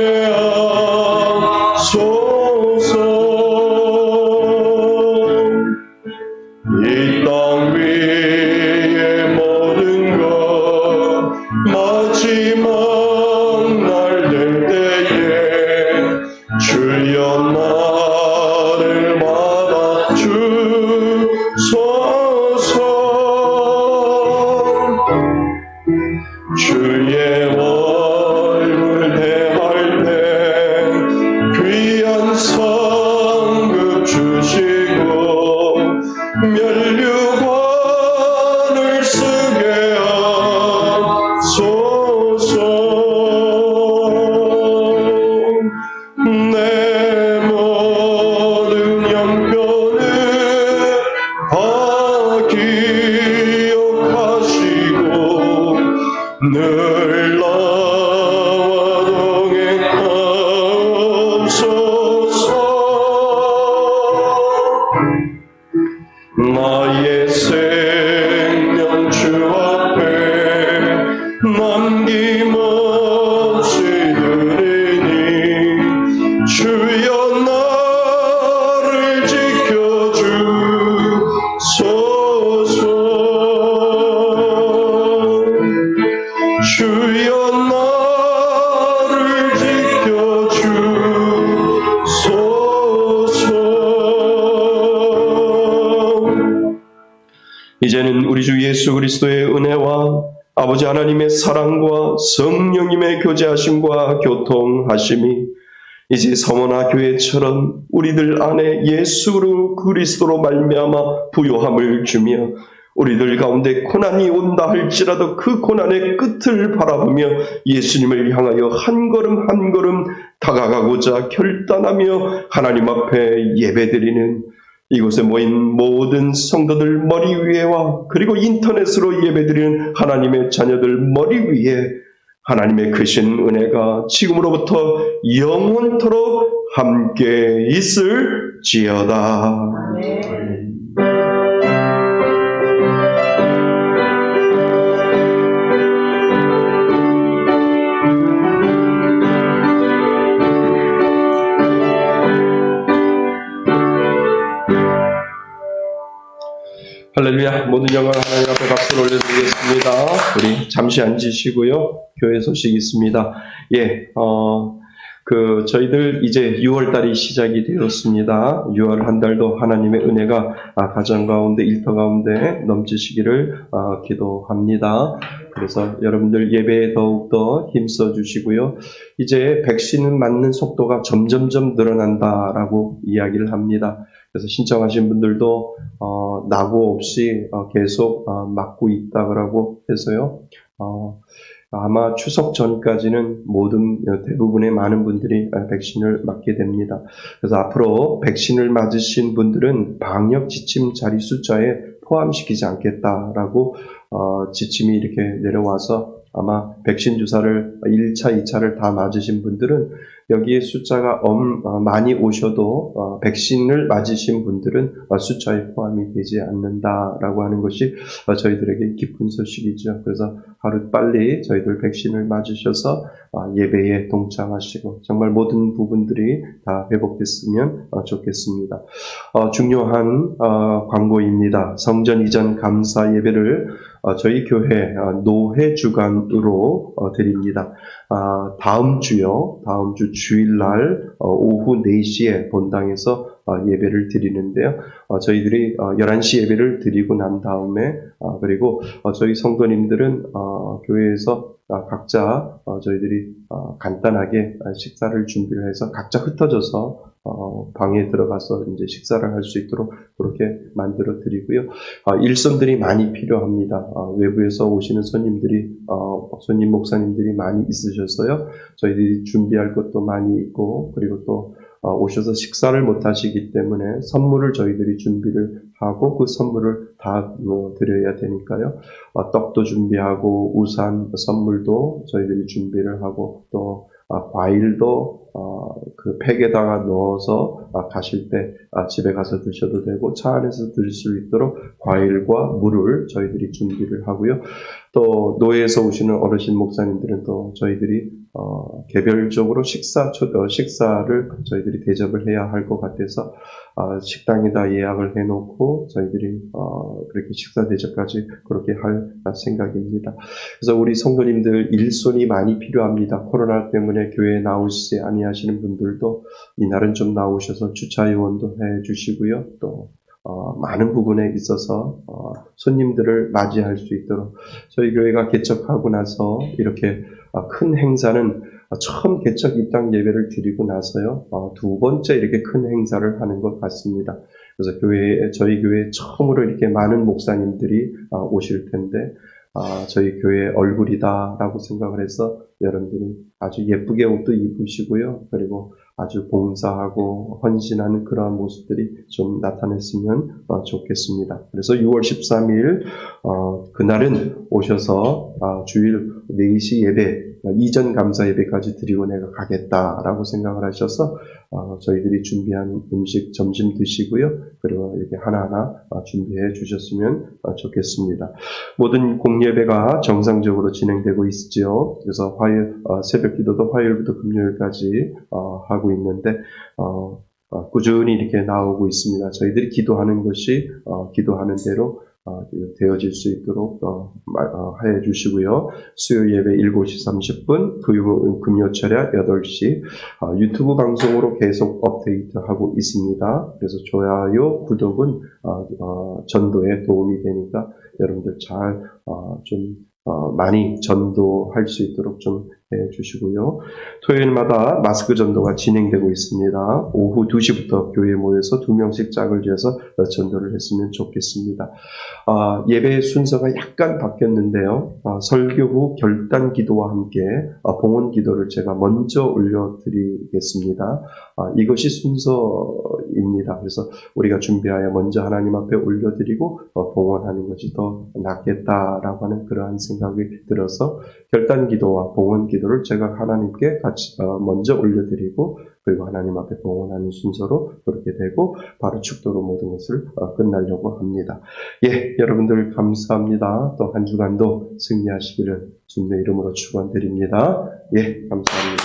하소서. 이 땅 위의 모든 것 마지막 날 될 때에 주여 나를 받아주소서. 주의 얼굴 대할 때 귀한 상급 주시고 면류관을 쓰게 하소서. 내 모든 형편을 다 기억하시고 늘 나와 동행하소서. 나의 생명 주 앞에 남김없이 드리니 주여 나를 지켜주소서. 주여 나를 지켜주소서. 이제는 우리 주 예수 그리스도의 은혜와 아버지 하나님의 사랑과 성령님의 교제하심과 교통하심이 이제 서머나 교회처럼 우리들 안에 예수 그리스도로 말미암아 부요함을 주며 우리들 가운데 고난이 온다 할지라도 그 고난의 끝을 바라보며 예수님을 향하여 한 걸음 한 걸음 다가가고자 결단하며 하나님 앞에 예배드리는 이곳에 모인 모든 성도들 머리 위에와 그리고 인터넷으로 예배드리는 하나님의 자녀들 머리 위에 하나님의 크신 은혜가 지금으로부터 영원토록 함께 있을지어다. 아멘. 할렐루야. 모든 영광 하나님 앞에 박수를 올려드리겠습니다. 우리 잠시 앉으시고요. 교회 소식이 있습니다. 저희들 이제 6월달이 시작이 되었습니다. 6월 한 달도 하나님의 은혜가 가정 가운데, 일터 가운데 넘치시기를 기도합니다. 그래서 여러분들 예배에 더욱더 힘써 주시고요. 이제 백신을 맞는 속도가 점점점 늘어난다라고 이야기를 합니다. 그래서 신청하신 분들도 낙오 없이 계속 맞고 있다고 해서요. 아마 추석 전까지는 대부분의 많은 분들이 백신을 맞게 됩니다. 그래서 앞으로 백신을 맞으신 분들은 방역 지침 자리 숫자에 포함시키지 않겠다라고 지침이 이렇게 내려와서 아마 백신 주사를 1차, 2차를 다 맞으신 분들은 여기에 숫자가 많이 오셔도 백신을 맞으신 분들은 숫자에 포함이 되지 않는다라고 하는 것이 저희들에게 기쁜 소식이죠. 그래서 하루빨리 저희들 백신을 맞으셔서 예배에 동참하시고 정말 모든 부분들이 다 회복됐으면 좋겠습니다. 중요한 광고입니다. 성전 이전 감사 예배를 저희 교회 노회 주간으로 드립니다. 다음 주 주일날 오후 4시에 본당에서 예배를 드리는데요. 저희들이 11시 예배를 드리고 난 다음에 그리고 저희 성도님들은 교회에서 각자 저희들이 간단하게 식사를 준비를 해서 각자 흩어져서 방에 들어가서 이제 식사를 할 수 있도록 그렇게 만들어 드리고요. 일손들이 많이 필요합니다. 외부에서 오시는 손님 목사님들이 많이 있으셔서요. 저희들이 준비할 것도 많이 있고, 그리고 또 오셔서 식사를 못 하시기 때문에 선물을 저희들이 준비를 하고 그 선물을 다 드려야 되니까요. 떡도 준비하고 우산 선물도 저희들이 준비를 하고 또 과일도 그 팩에다가 넣어서 가실 때 집에 가서 드셔도 되고 차 안에서 드실 수 있도록 과일과 물을 저희들이 준비를 하고요. 또 노예에서 오시는 어르신 목사님들은 또 저희들이 개별적으로 식사를 저희들이 대접을 해야 할 것 같아서 식당에다 예약을 해놓고 저희들이 그렇게 식사 대접까지 그렇게 할 생각입니다. 그래서 우리 성도님들 일손이 많이 필요합니다. 코로나 때문에 교회에 나오시지 아니하시는 분들도 이날은 좀 나오셔서 주차 요원도 해주시고요. 또 많은 부분에 있어서 손님들을 맞이할 수 있도록 저희 교회가 개척하고 나서 이렇게 큰 행사는 처음 개척 입당 예배를 드리고 나서요 2번째 이렇게 큰 행사를 하는 것 같습니다. 그래서 저희 교회에 처음으로 이렇게 많은 목사님들이 오실 텐데 저희 교회의 얼굴이다라고 생각을 해서 여러분들이 아주 예쁘게 옷도 입으시고요. 그리고 아주 봉사하고 헌신하는 그러한 모습들이 좀 나타냈으면 좋겠습니다. 그래서 6월 13일 그날은 오셔서 주일 4시 예배, 이전 감사 예배까지 드리고 내가 가겠다라고 생각을 하셔서 저희들이 준비한 음식 점심 드시고요. 그리고 이렇게 하나하나 준비해 주셨으면 좋겠습니다. 모든 공예배가 정상적으로 진행되고 있죠. 그래서 새벽 기도도 화요일부터 금요일까지 하고 있는데 꾸준히 이렇게 나오고 있습니다. 저희들이 기도하는 것이 기도하는 대로 되어질 수 있도록 해 주시고요. 수요 예배 7시 30분, 금요 철야 8시 유튜브 방송으로 계속 업데이트하고 있습니다. 그래서 좋아요, 구독은 전도에 도움이 되니까 여러분들 많이 전도할 수 있도록 좀 해주시고요. 토요일마다 마스크 전도가 진행되고 있습니다. 오후 2시부터 교회에 모여서 2명씩 짝을 지어서 전도를 했으면 좋겠습니다. 예배 순서가 약간 바뀌었는데요. 설교 후 결단 기도와 함께 봉헌 기도를 제가 먼저 올려드리겠습니다. 이것이 순서입니다. 그래서 우리가 준비하여 먼저 하나님 앞에 올려드리고 봉헌하는 것이 더 낫겠다라고 하는 그러한 생각이 들어서 결단 기도와 봉헌 기도를 제가 하나님께 같이 먼저 올려드리고 그리고 하나님 앞에 봉헌하는 순서로 그렇게 되고 바로 축도로 모든 것을 끝나려고 합니다. 여러분들 감사합니다. 또 한 주간도 승리하시기를 주님의 이름으로 축원드립니다. 감사합니다.